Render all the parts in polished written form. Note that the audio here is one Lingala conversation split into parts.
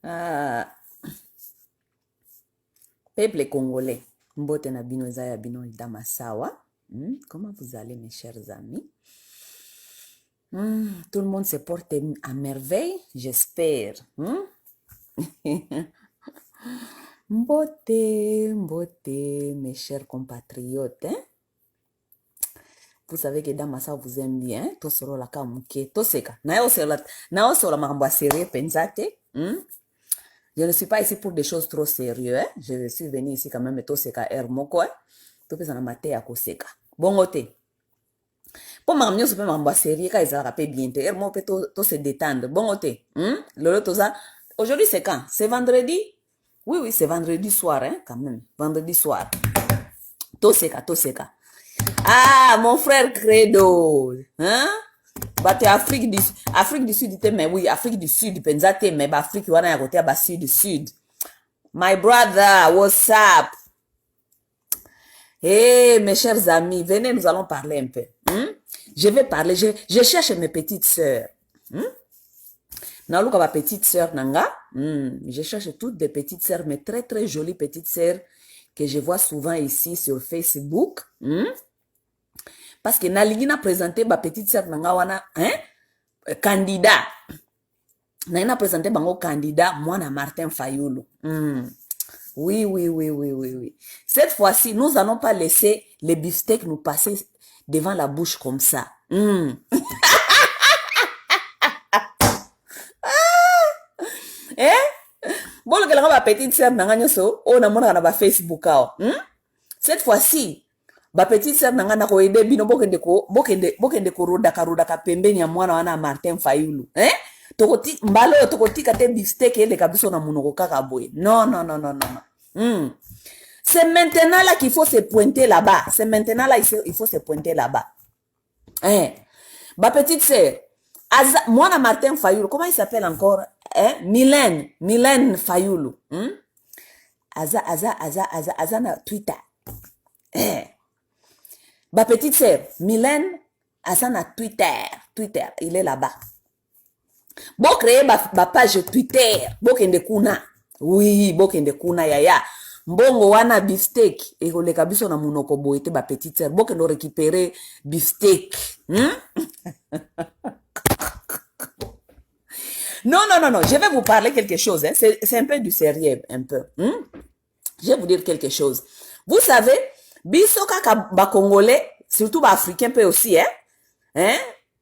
Ah, peuple congolais, mbote na bino eza ya bino Idama Sawa. Comment vous allez, mes chers amis? Tout le monde se porte à merveille, j'espère. Mbote, mbote, mes chers compatriotes. Vous savez que Idama Sawa vous aime bien. Tosoro la kamuke, toseka. Na yo la makambo sérieux pensate. Je ne suis pas ici pour des choses trop sérieuses. Hein? Je suis venu ici quand même toseka moko. Tout peut s'en amater à koseka. Bongo te. Pour m'amener super mambo sérieux quand ils ont rappelé bien te. Moko peut to se détendre. Bongo te. Lolo toza. Aujourd'hui c'est quand? C'est vendredi? Oui, c'est vendredi soir, hein, quand même. Vendredi soir. Toseka, toseka. Ah, mon frère Credo. Hein? Bah, Afrique du Sud, mais oui, Afrique du Sud, pensate, mais bah, Afrique, wana ya côté, bah, Sud. My brother, what's up? Hey, mes chers amis, venez, nous allons parler un peu. Je vais parler, je cherche mes petites sœurs. Naluka, ma petite sœur, nanga. Je cherche toutes des petites sœurs, mais très, très jolies petites sœurs que je vois souvent ici sur Facebook. Parce que nalingi na présenté ma petite sœur nanga wana, candidat. Naina présenté bango candidat, moi na Martin Fayulu. Oui. Cette fois-ci, nous n'allons pas laisser les beefsteaks nous passer devant la bouche comme ça. Bon, le gars, ma petite sœur nanga nyoso, on a mona na Facebook ao. Cette fois-ci, ba petite sœur nanga na ko aider bino bokende ko roda ka pembeni ya mwana wana Martin Fayulu. Tokoti mbalo tokoti kate beefsteak ele kabiso na munoko kaka boy. Non. C'est maintenant là qu'il faut se pointer là-bas. C'est maintenant là il faut se pointer là-bas. Ba petite sœur, mwana Martin Fayulu, comment il s'appelle encore? Mylène Fayulu. Aza na Twitter. Ma petite sœur, Mylène, aza na Twitter, il est là-bas. Bon créer ma page Twitter, bokende kuna. Oui, bokende kuna yaya. Mbongo wana beefsteak, et le kabiso na munoko boete ma petite sœur, bokende récupérer beefsteak. Non, je vais vous parler quelque chose. C'est un peu du sérieux, un peu. Je vais vous dire quelque chose. Vous savez, biso kaka ba Congolais, surtout ba Africains peu aussi,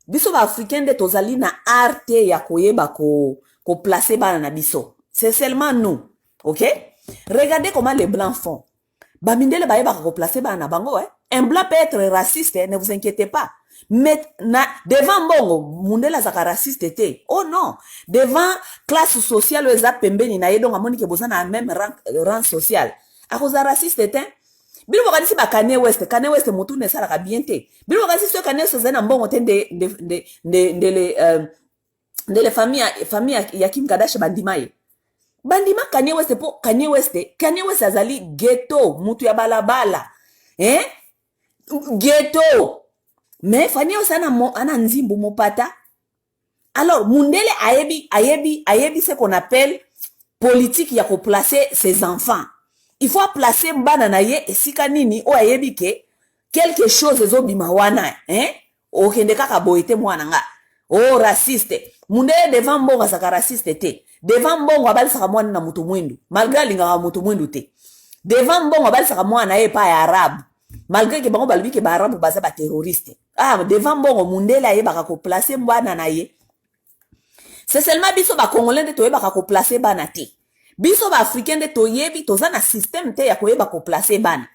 biso ba Africains de tozali na arte ya koyeba ko placer bana na biso. C'est seulement nous, ok? Regardez comment les blancs font. Ba mindele ba yeba ko placer bana na bango, Un blanc peut être raciste, ne vous inquiétez pas. Mais devant bongo, mundela zaka raciste était. Oh non, devant classe sociale eza pembeni na yedonga moni ke bozana na même rang social. A cause raciste était. Bilo bakadisi ba Kanye West mutu ne sala ka bien te. Bilo bakadisi so Kanye West zana mbongo te de les famille ya Kim Kardashian bandima Kanye West po Kanye West azali ghetto mutu ya balabala. Ghetto. Mais Fanny Osana ana nzimbu mopata. Alors mundele ayebi ce qu'on appelle politique ya ko placer ses enfants. Il faut placer mbana na ye esika nini o ayebi ke quelque chose ezobima wana, o kende kaka boyete mwana nga. Oh raciste. Mundele devant mbongo saka raciste te. Devant mbongo abali saka mwana na mutu mwindu. Malgré linga mutu mwindu te. Devant mbongo abali saka mwana ye pa ya arabe. Malgré que bango balobi ke ba arabe baza ba terroriste. Devant bongo mundela ye baka ko placer mbana na ye. C'est seulement biso ba Congolais de toye baka ko placer bana te. Biso ba Africains de toyebi toza na système te ya koyeba ko placer bana.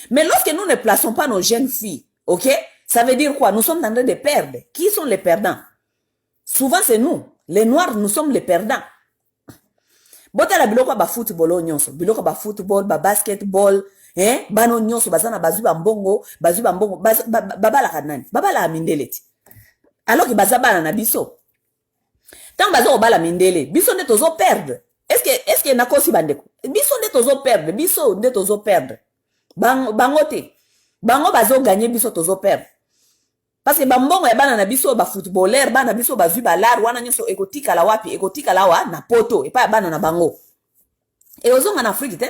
Mais lorsque nous ne plaçons pas nos jeunes filles, ok? Ça veut dire quoi? Nous sommes en train de perdre. Qui sont les perdants? Souvent c'est nous. Les noirs, nous sommes les perdants. Bota biloko ba football nyonso, biloko ba football, ba basketball, bano nyonso bazana bazuba mbongo, babala kanani, babala mindeleti. Alors que bazabana na biso. Tant bazo bala mindele, biso nde tozo perdre. Est-ce que nakosi bandeko? Biso nde tozo perdre. Bango te. Bango bazo gagner biso tozo perdre. parce que bambongo ya bana na biso ba footballer bana biso bazwi balar wana nyonso ekotika la wapi ekotika la wa na poto epa ya bana na bango et ozonga na Afrique te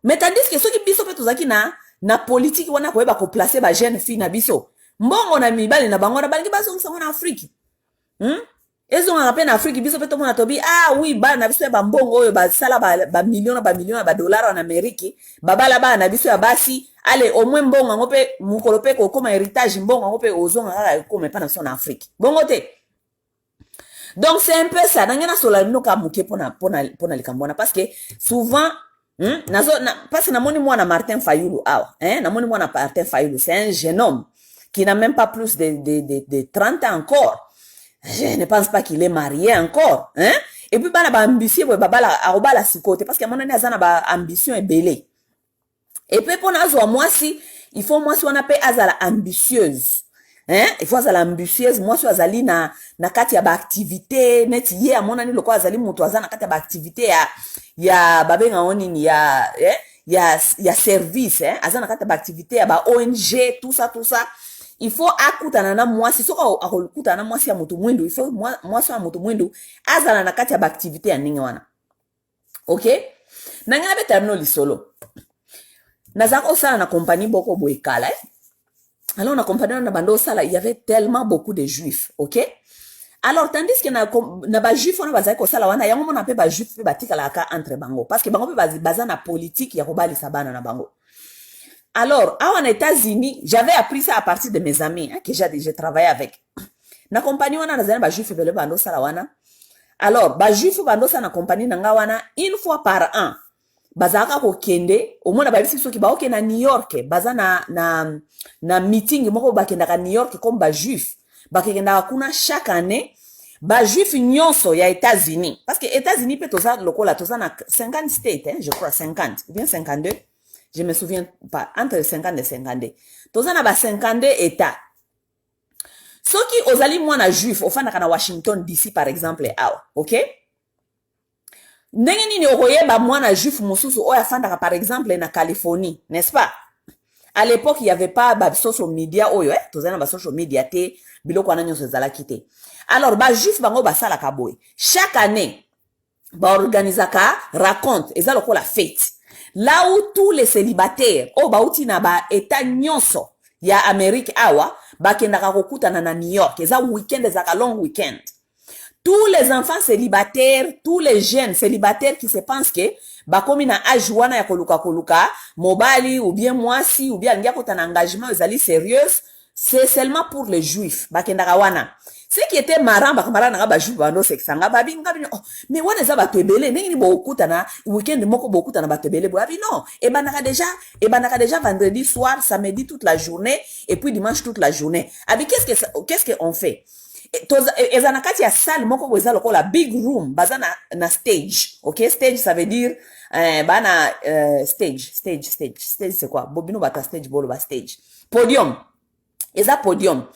mais tandis que soki biso pe tozaki na politique wana koyeba ko placer ba jeune fille na biso mbongo na mibali na bango na balingi bazongisa na Afrique ezonga pe na Afrique biso pe tomona tobi oui bana na biso ya bambongo oyo basala ba millions ba dollars en Amérique babala bana na biso ya basi allez au moins mbongo ngo pe mukolo pe ko koma héritage mbongo ngo pe ozonga kaka ko me pa na biso na Afrique bongo te. Donc c'est un peu ça nangena sola no ka muke pona likambona parce que souvent parce que namoni mwana Martin Fayulu namoni mwana Martin Fayulu c'est un jeune homme qui n'a même pas plus de 30 ans encore. Je ne pense pas qu'il est marié encore et puis bana ba ambition bo babala arobala sikote parce que mon nani azana ba ambition ebele et puis pour nazo moi si il faut moi si on appelle azala ambitieuse il faut azala ambitieuse moi si azali na kati ya ba activité net ye amona ni lokwa azali mutu azana kati ya ba activité ya babenga onini ya service azana kati ya ba activité ya ba ONG tout ça il faut akutana na mwasi soko akutana na mwasi ya mutu mwindu il faut mwasi ya mutu mwindu azala na kati ya ba activité ya ningi wana OK nanga be termino lisolo nazaka osala na compagnie boko boekala alors na compagnie na bando sala il y avait tellement beaucoup de juifs OK alors tandis que na ba juif on bazaka kosala wana yango mona pe ba juif pe batikala ka entre bango parce que bango pe baza na politique ya kobali sabana na bango. Alors, en États-Unis, j'avais appris ça à partir de mes amis que j'ai travaillé avec. Na compagnie wana na zana ba juif bele bando sala wana. Alors, ba juif bando sa na compagnie nanga wana une fois par an. Bazaka ko kende, au moins na ba bisi soki ba oke na New York, baza na meeting moko ba kenda ka New York comme ba juif. Ba kenda kuna chaque année ba juif nyonso ya États-Unis parce que États-Unis peut toza lokola toza na 50 states je crois 50 ou bien 52. Je me souviens pas, entre 50 et 52. Tozana ba 52 états. Soki ozali mwana juif, ofana kana Washington DC par exemple, OK? Ndenge nini okoyeba mwana juif mususu oya fanda par exemple na Californie, n'est-ce pas? À l'époque, il y avait pas ba social media oyo, tozana ba social media te, biloko na nyonso zala kite. Alors ba juif bango ba sala kaboy. Chaque année, ba organisaka raconte, ezaloko la fête. Là où tous les célibataires bauti na ba état nyonso ya Amérique awa bakendaka kokutana na New York eza weekend ezaka long weekend. Tous les enfants célibataires, tous les jeunes célibataires qui se pensent que bakomi na âge wana ya koluka mobali ou bien mwasi ou bien ngia kota na engagement ezali sérieuse, c'est seulement pour les juifs bakendaka wana. Ce qui était marrant bakamara na ba juif bando sexanga babinga mais wana za batebele ndenge bo okutana weekend moko bo okutana batebele bo abi non et banaka déjà vendredi soir, samedi toute la journée et puis dimanche toute la journée. Abi qu'est-ce que on fait? Ezana kati ya salle moko bo ezalo ko la big room bazana na stage. OK, stage ça veut dire bana stage c'est quoi? Bobino bata stage bolo ba stage. Podium. Eza podium.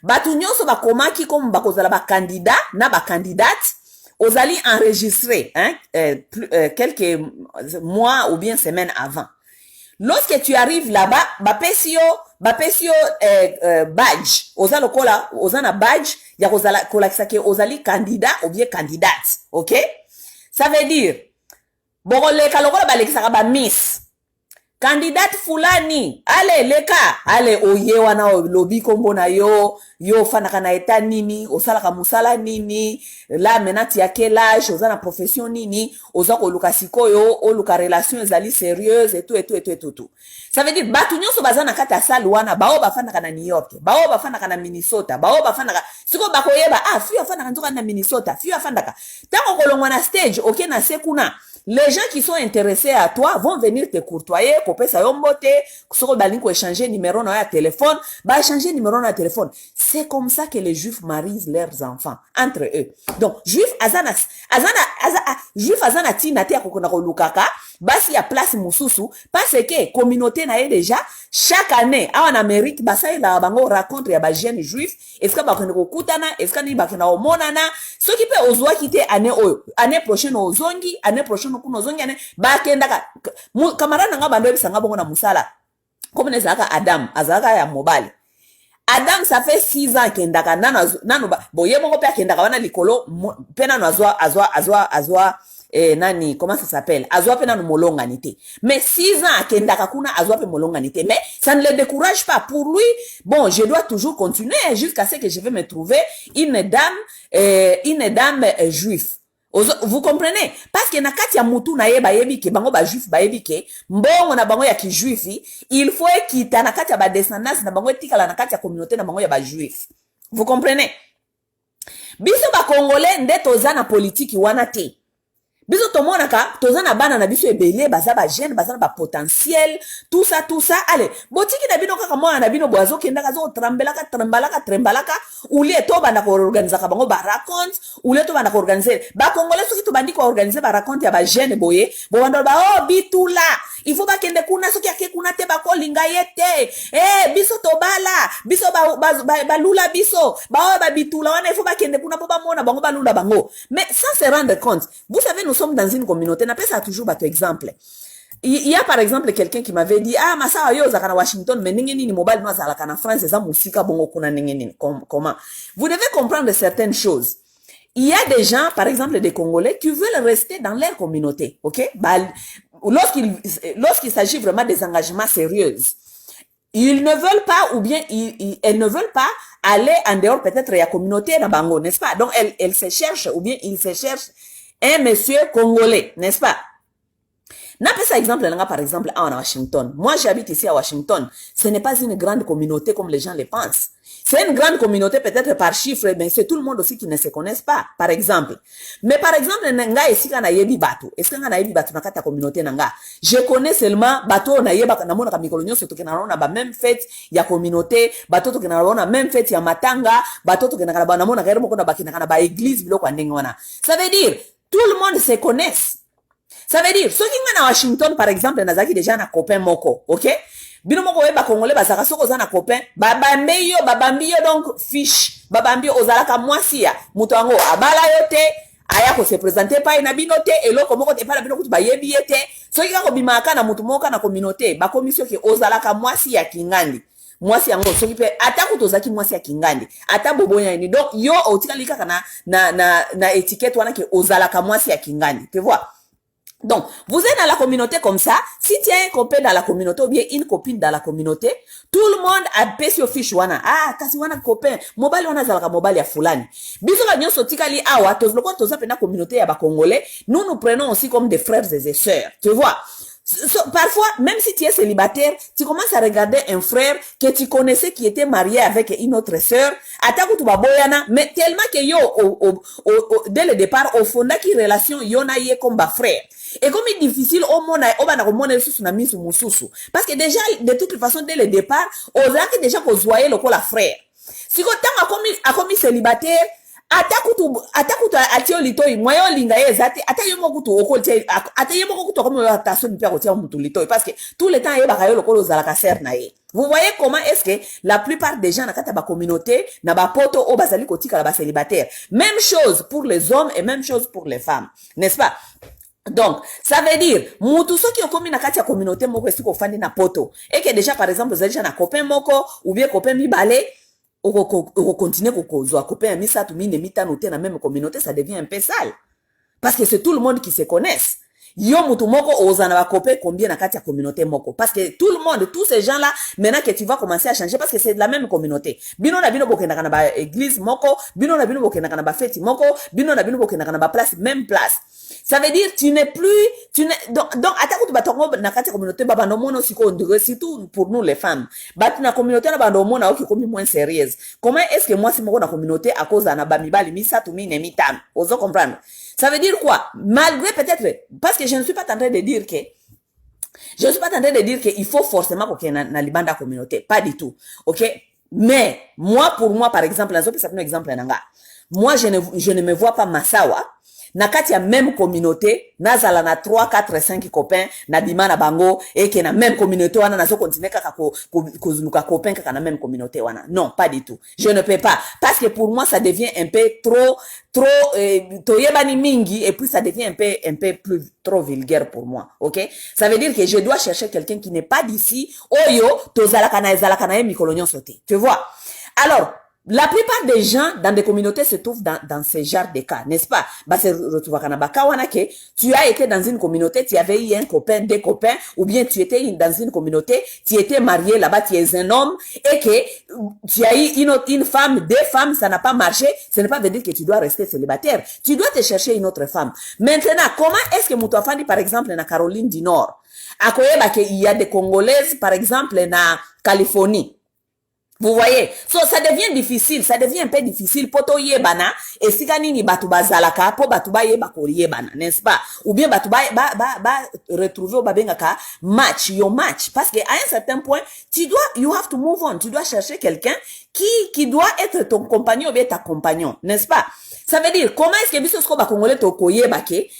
Batu nyonso bakomaki comme bakozala ba candidat na ba candidate ozali enregistré quelques mois ou bien semaines avant. Lorsque tu arrives là-bas bapesio badge ozalo kola ozana badge ya kozala kola kisake ozali candidat ou bien candidate. OK, ça veut dire bokoleka lokola balekisaka ba miss candidate fulani ale leka ale oye wana lobi kombo na yo fanaka na eta nini osalaka musala nini la menati ya quel âge ozana profession nini oza koluka sikoyo oluka relation ezali sérieuse et tout. Ça veut dire batu nyonso bazana kata salle wana bao bafanaka na New York, bao bafanaka na Minnesota, bao bafanaka siko bakoyeba fiyo afanaka nzoka na Minnesota, fiyo afandaka tango kolongwa na stage OK na sekuna. Les gens qui sont intéressés à toi vont venir te courtoyer, couper sa yombote, échanger numéro na téléphone, échanger numéro na téléphone. C'est comme ça que les juifs marient leurs enfants entre eux. Donc juif azana tina te akokona kolukaka, basi ya place mususu parce que communauté na ye déjà chaque année en Amérique basai la bango raconte ya ba jeunes juifs est-ce que bakona kokutana est-ce que ni bakona omonana ce qui peut ozwa kite année prochaine ozongi année prochaine kuno ozongi année bakendaka camarade nga bando bisanga bongo na musala comme nezaka Adam azaka ya mobile Adam ça fait 6 ans kendaka nano boye moko pe kendaka wana likolo pe nano azwa nani comment ça s'appelle azwa pe nano molonganité mais 6 ans kendaka kuna azwa pe molonganité mais ça ne le décourage pas pour lui bon je dois toujours continuer jusqu'à ce que je vais me trouver une dame juive. Vous comprenez? Parce que na kati ya mutu na ye bayebi ke bango ba juif bayebi ke mbongo na bango ya ki juifi il faut ekita na kati ya ba descendance na bango etikala na kati ya communauté na bango ya ba juif. Vous comprenez? Biso ba congolais nde toza na politique wana te. Biso tomonaka toza na bana na biso ebele baza ba jeune baza na ba potentiel tout ça allez botiki na bino kaka mwana na bino boazo kendaka zo trembalaka uli to bana ko organiser ka bango ba raconte uli to bana ko organiser ba congolais soki to bandi ko organiser ba raconte ya ba jeune boye bo bando ba oh bitula il faut ba kende kuna soki ake kuna te ba ko linga yete biso to bala biso ba lula biso ba bitula wana il faut ba kende kuna po ba mona bango ba lula bango mais sans se rendre compte vous savez nous sommes dans une communauté, on appelle ça toujours par exemple. Il y a par exemple quelqu'un qui m'avait dit ah masa yo zakana Washington mais ningeni ni mobile no zalaka na France za musika bongo kuna ningeni comment vous devez comprendre certaines choses. Il y a des gens par exemple des Congolais qui veulent rester dans leur communauté, OK? Lorsqu'il s'agit vraiment des engagements sérieux, ils ne veulent pas ou bien elles ne veulent pas aller en dehors peut-être de la communauté na bango, n'est-ce pas? Donc elles se cherchent ou bien ils se cherchent un monsieur congolais, n'est-ce pas? N'a pas ça exemple là, par exemple, à Washington. Moi, j'habite ici à Washington. Ce n'est pas une grande communauté comme les gens le pensent. C'est une grande communauté peut-être par chiffre, mais c'est tout le monde aussi qui ne se connaissent pas, par exemple. Mais par exemple, nanga ici kana yebi bato. Est-ce que nanga yebi bato na kata communauté nanga? Je connais seulement bato na yeba na mona ka mikolonyo surtout que na ba même fête ya communauté, bato to na na même fête ya matanga, bato to na ba na mona ka remo ko na bakina kana ba église biloko ndenge wana. Ça veut dire tout le monde se connaisse. Ça veut dire, ceux qui sont à Washington, par exemple, nazaki déjà na copain moko, ok? Bino moko weba congolais, bazaka soko za na copain, babambi yo donc fiche, babambi ozalaka mwasi ya, mutu ango abala yote, aya ko se présenter pa ina bino te, eloko moko te pa na bino kutu bayebi yete, soki kako bimaka na mutu moko na communauté, ba komisio ke ozalaka mwasi ya kingandi. Mwasi yango soki pe ata kutozaki mwasi ya kingandi ata bobonya ni donc yo otikali kaka na étiquette wana ke ozalaka mwasi ya kingandi tu vois. Donc vous êtes dans la communauté comme ça, si tu as un copain dans la communauté ou bien une copine dans la communauté, tout le monde a payé au fiche wana kasi wana copain mobile wana zalaka mobile ya fulani biso ba nyonso tikali awa tozoloko toza pena communauté ya ba congolais, nous prenons aussi comme des frères et des sœurs, tu vois. Parfois, même si tu es célibataire, tu commences à regarder un frère que tu connaissais qui était marié avec une autre sœur, mais tellement que yo, dès le départ, au fond, qui relation, yo na yé comme ba frère. Et comme il est difficile, parce que déjà, de toute façon, dès le départ, on a déjà qu'on voyait le la frère. Si quand a commis célibataire, atakutu atio litoi moyo linga ezate atayemo kutu okolte atayemo kutu comme attention de faire mutu litoi parce que tout le temps yeba kayo lokolo zala ka ser na ye. Vous voyez comment est-ce que la plupart des gens na kata ba communauté na ba poto o bazali kotika la ba célibataire. Même chose pour les hommes et même chose pour les femmes, n'est-ce pas? Donc, ça veut dire, mutu soki okomi na kati ya communauté moko esiko fandi na poto et que déjà par exemple vous avez déjà na copain moko ou bien copain mibale on continue à copain mi satu mine mitano te na même communauté, ça devient un peu sale parce que c'est tout le monde qui se connaisse. Yo mutu moko ozana ba copain combien na kati ya communauté moko parce que tout le monde, tous ces gens là maintenant que tu vas commencer à changer parce que c'est de la même communauté. Bino na bino bokenda kana ba église moko, bino na bino bokenda kana ba fête moko, bino na bino bokenda kana ba place même place. Ça veut dire tu n'es plus donc atakutu batongo na kati ya communauté baba no mono siko ndure surtout pour nous les femmes. But na communauté na bando mona oki komi moins sérieuse. Comment est-ce que moi si moko na communauté à cause na ba mibali misatu mine mitano. Ozo comprendre. Ça veut dire quoi? Malgré peut-être parce que je ne suis pas en train de dire que il faut forcément qu'on na libanda communauté, pas du tout. OK? Mais moi pour moi par exemple, là ça un exemple nanga. Moi je ne me vois pas masawa na kati ya même communauté nazala na 3 4 5 copains na bima na bango et que na même communauté wana nazo continuer kaka kozunuka copain kaka na même communauté wana. Non, pas du tout. Je ne peux pas parce que pour moi ça devient un peu trop toyebani mingi et puis ça devient un peu plus trop vulgaire pour moi. OK? Ça veut dire que je dois chercher quelqu'un qui n'est pas d'ici. Oyo tozala kana ezala kana mikolonyo sote. Tu vois? Alors, la plupart des gens dans des communautés se trouvent dans ce genre de cas, n'est-ce pas? Bah, c'est que tu as été dans une communauté, tu avais eu un copain, des copains, ou bien tu étais dans une communauté, tu étais marié là-bas, tu es un homme, et que tu as eu une femme, deux femmes, ça n'a pas marché, ce n'est pas veut dire que tu dois rester célibataire. Tu dois te chercher une autre femme. Maintenant, comment est-ce que Moutouafandi, par exemple, na Caroline du Nord, il y a des Congolaises, par exemple, na Californie. Vous voyez, ça devient difficile, ça devient un peu difficile. Poto yebana, et si nini batu bazalaka, po batu ba yeba ko yebana, n'est-ce pas? Ou bien batu ba retrouver au babengaka match, your match. Parce que à un certain point, you have to move on. Tu dois chercher quelqu'un qui doit être ton compagnon ou bien ta compagnon, n'est-ce pas? Ça veut dire, comment est-ce que biso sko ba congolais to koyeba ke,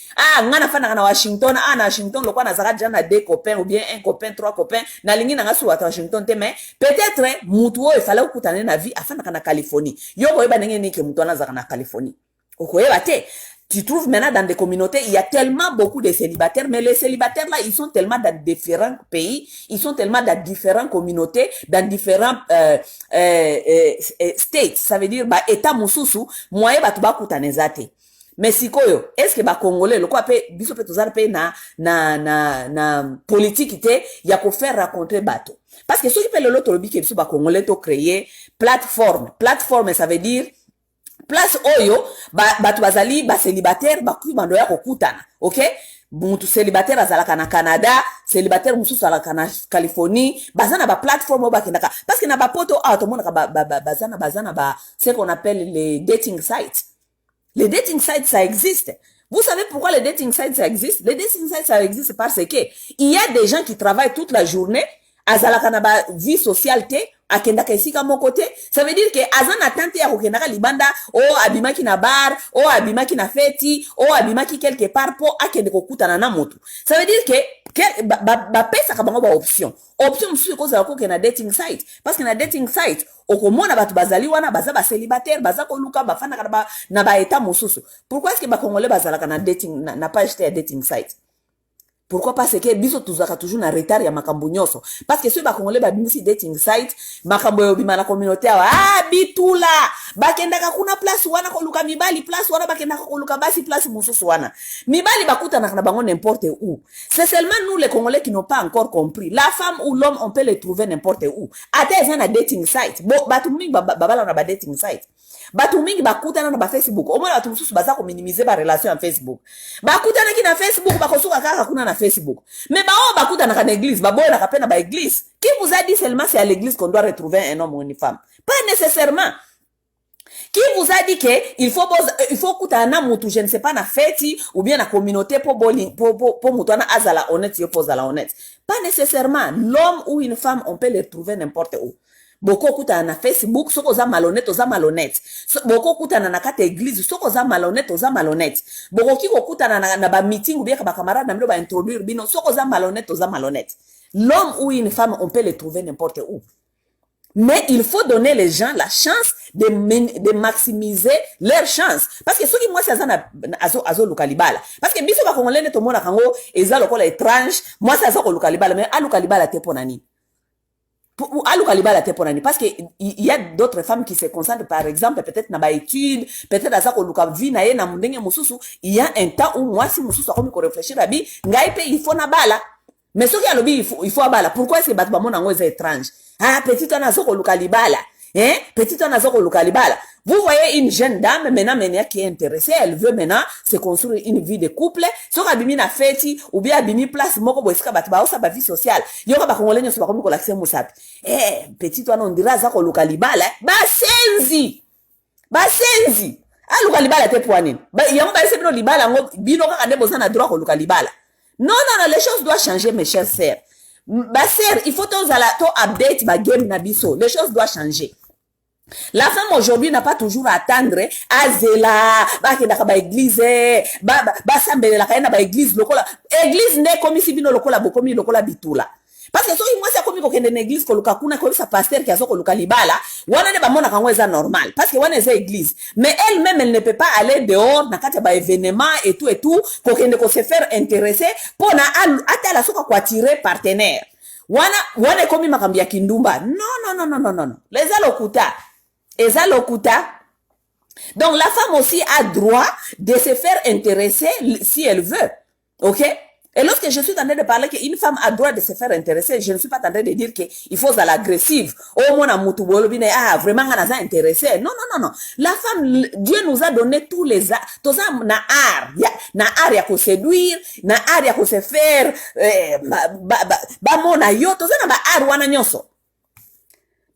ngana fana na Washington, na Washington, lokwa na zaka jana deux copains, ou bien un copain, trois copains, na lingi na nga su Washington te, mais peut-être, mutu il fallait okutane na vie, afin na Californie. Yo koyeba nenge ni ke mutu na zaka na Californie. Okoyeba te. Tu trouves maintenant dans des communautés, il y a tellement beaucoup de célibataires, mais les célibataires là, ils sont tellement dans différents pays, ils sont tellement dans différentes communautés, dans différents states. Ça veut dire, état mususu, moyen batuba kutanezate. Mais sikoyo, est-ce que Congolais, le quoi biso pe tozana pe na politique ite, ya ko faire raconter bateau. Parce que ceux qui fait le lot lobi ke biso Congolais to créer plateforme. Plateforme, ça veut dire place oyo batu bazali célibataire baku bando ya kokutana, OK? Mutu célibataire azalaka na Canada, célibataire mususu azalaka na Californie, bazana plateforme bakendaka parce que na poto to monaka bazana ce qu'on appelle les dating sites. Les dating sites ça existe. Vous savez pourquoi les dating sites ça existe? Les dating sites ça existe parce que il y a des gens qui travaillent toute la journée, azalaka na vie sociale te akendaka isika mokote. Ça veut dire que azana tante ya kokendaka libanda abimaki na bar, abimaki na feti, abimaki quelque part po akende kokutana na motu. Ça veut dire que pesa kabango option mususu koza ko na dating site parce que na dating site okomona batu bazali wana baza célibataire baza koluka bafana na ba état mususu. Pourquoi est-ce que Congolais bazalaka na dating na page ya dating site? Pourquoi? Parce que biso tuzaka toujours na retard ya makambo nyoso. Parce que ceux Congolais babimisi dating site, makambo yo bima na communauté bitula. Bakendaka kuna place wana koluka mibali, place wana bakendaka koluka basi place mususu wana. Mibali bakuta na bango n'importe où. C'est seulement nous les Congolais qui n'ont pas encore compris. La femme ou l'homme on peut les trouver n'importe où. Ate na dating site. Batu mingi babala na dating site. Batu mingi bakutana na Facebook. Omona batu mususu baza ko minimiser ba relation en Facebook. Bakutana ki na Facebook bakosuka kaka kuna na Facebook. Mais bakutana na église, baboya na kapena ba église. Qui vous a dit seulement c'est à l'église qu'on doit retrouver un homme ou une femme? Pas nécessairement. Qui vous a dit que il faut kutana mutu je ne sais pas na feti ou bien na communauté pour mutana azala honnête yo pozala honnête? Pas nécessairement. L'homme ou une femme on peut les trouver n'importe où. Boko kutana na Facebook, soko za malhonnête, oza malhonnête. Boko kutana na kata église, soko za malhonnête, oza malhonnête. Boko kiko kutana na ba meeting ou bien ba camarade na milo ba introduire bino, soko za malhonnête, oza malhonnête. L'homme ou une femme, on peut les trouver n'importe où. Mais il faut donner les gens la chance de maximiser leur chance. Parce que ceux qui moi c'est azo lukalibala. Parce que biso ba Congolais ne tomona kango eza lokola étrange, moi c'est azo lukalibala mais a lukalibala te ponani. Parce que il y a d'autres femmes qui se concentrent par exemple peut-être na ba étude, peut-être à ça ko luka vie na ye na mundenge mususu, il y a un temps où moi si mususu akomi ko réfléchir abi, ngai pe il faut na bala. Mais ce qui a lobby il faut bala. Pourquoi est-ce que bat ba mona ngo est étrange? Petit on a zo ko luka libala. Petit on a zo ko luka libala. Vous voyez une jeune dame maintenant qui est intéressée, elle veut maintenant se construire une vie de couple. So abimi na feti ou bien abimi place moko boisika bat ba osa ba vie sociale. Yo ka ba Congolais nyo so ba komi ko l'accès musapi. Petit on on dira za ko luka libala. Basenzi. Luka libala te poanine. Yango ba ese bino libala ngo bino ka de bozana droit ko luka libala. Non, les choses doivent changer, mes chers sœurs. Sœurs, il faut to update ba game na biso. Les choses doivent changer. La femme aujourd'hui n'a pas toujours à attendre azela bakendaka ba église sambela kaena ba église lokola église ne comme si bino lokola bokomi lokola bitula. Parce que soki moi c'est comme kokende na église koluka kuna ko sa pasteur qui azo koluka libala wana ne ba mona kango eza normal parce que wana eza église mais elle-même elle ne peut pas aller dehors na kati ba événement et tout kokende ko se faire intéresser pour na ata la soka ko attirer partenaire wana komi makambi ya kindumba non les alokuta eza lokuta. Donc la femme aussi a droit de se faire intéresser si elle veut. OK? Et lorsque je suis en train de parler qu'une femme a droit de se faire intéresser, je ne suis pas en train de dire qu'il faut à l'agressive. Oh, mon amour, ah, vraiment, on a intéressé. Non, non, non, non. La femme, Dieu nous a donné tous les arts. Tout ça, na art. Na art, ya ko séduire, na art, ya ko se faire, mon ayo, tout ça, na ba art, wana nyoso.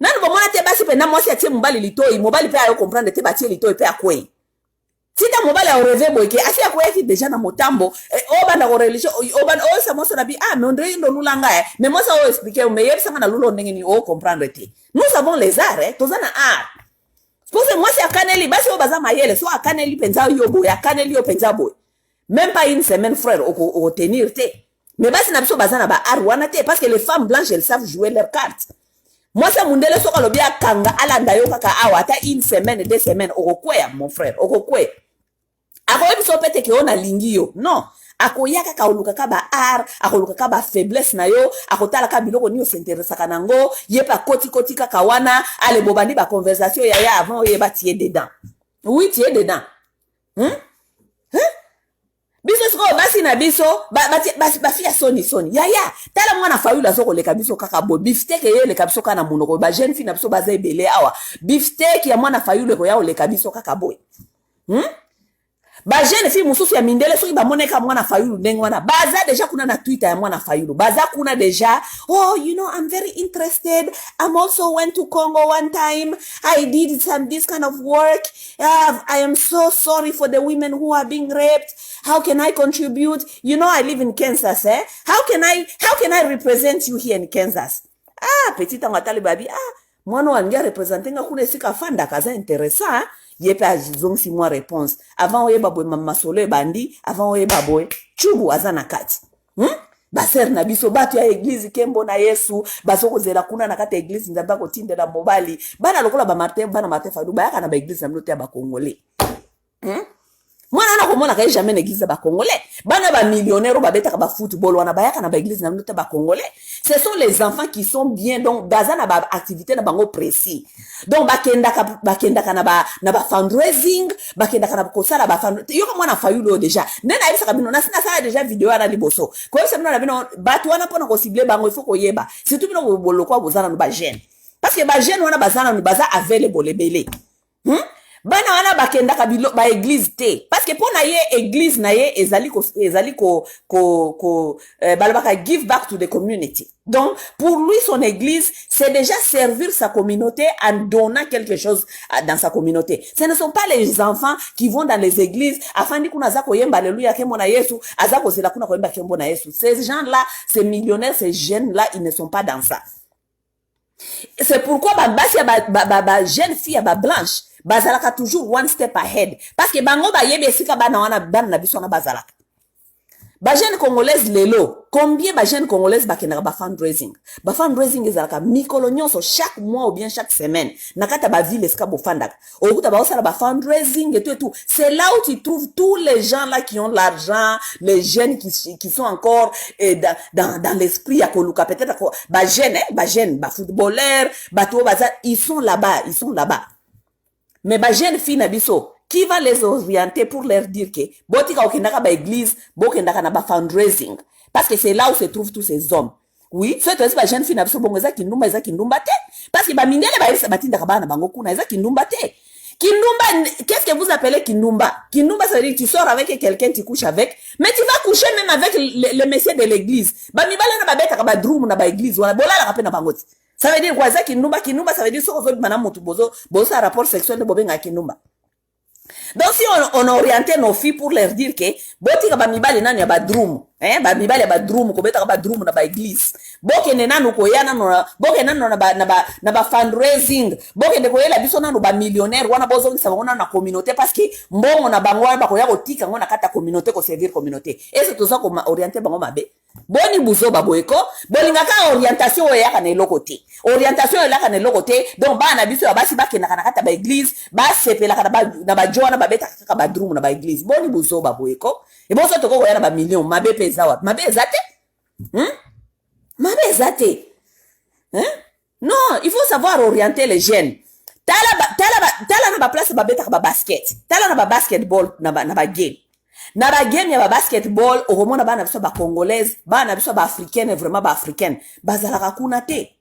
Nanu bomona te basi pe na mwasi atie mobali litoi, mobali pe ayo comprendre te batie litoi pe akwe. Sita mobali a rêvé boyke, asi akwe ki déjà na motambo, oba na religion, oba o sa moso na bi ah mais on dirait ndo lulanga mais moi ça o expliquer mais yeb sanga na lulo ndenge ni o comprendre te. Nous avons les arts tozana art. Pour que moi si akaneli basi o baza mayele, so akaneli penza yo boy, akaneli yo penza boy. Même pas une semaine frère au tenir te. Mais basi na biso baza na ba art wana te parce que les femmes blanches elles savent jouer leurs cartes. Moi ça mundele soka lobia kanga alanda yo kaka awa ta une semaine 2 semaines okokwe mon frère okokwe. Akoye biso pete ke ona lingi yo. Non. Akoya kaka oluka ka ba art, akoluka ka ba faiblesse na yo, akotala ka biloko ni yo s'intéresse kanango, yepa koti kaka wana, ale bobandi ba conversation ya avant ye ba tie dedans. Oui, tie dedans. Biso siko basi na biso, ba fia soni. Ya, tala mwana fayula soko leka biso kaka bo, beefsteak ye leka biso kana monoko, ba jeune fille na biso baza ebele awa. Beefsteak ya mwana fayula ko ya leka biso kaka boy. Ba jeune fille mususu ya mindele soki ba moneka mwana fayulu ndenge wana baza deja kuna na Twitter ya mwana fayulu baza kuna deja oh you know I'm very interested I'm also went to Congo one time I did this kind of work I am so sorry for the women who are being raped how can I contribute you know I live in Kansas how can I represent you here in Kansas petite ngatali babi mwana wangia representinga kuna sika fanda kaza intéressant yepe azongsi mwa réponse avant oye baboy mama solo bandi avant oye baboy chubu azana kati baser na biso batu ya église kembo na Yesu bazokozela kuna na kati église nzamba ko tindela mobali bana lokola ba Martin Fayulu bayaka na ba église na mlote ya ba congolais mwana na komona ka jamais n'église ba congolais bana ba millionnaire ba betaka ba football wana bayaka na ba église na mlote ba congolais ce sont les enfants qui sont bien donc baza na ba activité na bango précis donc bakendaka na ba fundraising bakendaka na kosala ba fundraising yo mwana Fayulu déjà ndena ayisa kabino na sina sala déjà vidéo ana liboso ko yesa bino na bino batu wana pona ko cibler bango il faut ko yeba surtout bino boloko bozana no ba jeune parce que ba jeune wana bazana no baza available ebele bana wana bakendaka ba église te parce que pona ye église na ye ezali ko balabaka give back to the community donc pour lui son église c'est déjà servir sa communauté en donnant quelque chose dans sa communauté ce ne sont pas les enfants qui vont dans les églises afin di kuna za koyemba alléluia kembo na Yesu azako zela kuna koyemba kembo na Yesu ces gens là ces millionnaires ces jeunes là ils ne sont pas dans ça c'est pourquoi basi ba jeune fille ba blanche bazalaka toujours one step ahead parce que bango ba yebe sika bana wana na biso na bazalaka ba jeune congolaise lelo combien ba jeune congolaise bakendaka ba fundraising ezalaka mikolo nyonso chaque mois ou bien chaque semaine nakata ba ville sika bofandaka okuta ba osala ba fundraising et tout c'est là où tu trouves tous les gens là qui ont l'argent les jeunes qui sont encore dans l'esprit ya koluka peut-être ba jeune ba footballeur ba to baza ils sont là-bas mais ba jeune fille na biso qui va les orienter pour leur dire que botika okendaka ba église bokendaka na ba fundraising parce que c'est là où se trouvent tous ces hommes oui fait aussi ba jeune fille na biso bongo eza kindumba te parce que ba mindele ba batindaka bana bango kuna eza kindumba te kindumba qu'est-ce que vous appelez kindumba ça veut dire que tu sors avec quelqu'un tu couches avec mais tu vas coucher même avec le monsieur de l'église ba mibala na ba betaka ba drum na ba église wana bolala ka pe na bangoti ça veut dire quoi ça kindumba ça veut dire soko zo bana mutu bozo un rapport sexuel bobenga kindumba. Donc si on a orienté nos filles pour leur dire que botika ba mibali nani ya ba drum ba mibali ya ba drum ko betaka ba drum na ba église bokende nanu ko yana no bokende nanu na ba fundraising bokende ko yela biso nanu ba millionnaire wana bozo ngisa ngona na communauté parce que mbongo na bango ba ko ya kotika ngona kata communauté ko servir communauté et c'est tout ça ko orienter bango mabe boni buzo baboyeko bolingaka orientation oyaka na eloko te donc bana biso ya basi bakendaka na kata ba église basepelaka na ba joana babetaka kaka ba drum na ba église boni buzo baboyeko et bon ça toko koyana ba million mabe peza wa mabe ezate mabe ezate non il faut savoir orienter les jeunes tala na ba place babetaka ba basket tala na ba basketball na ba game ya ba basketball okomona bana biso ba congolaise bana biso ba africaine vraiment ba africaine bazalaka kuna te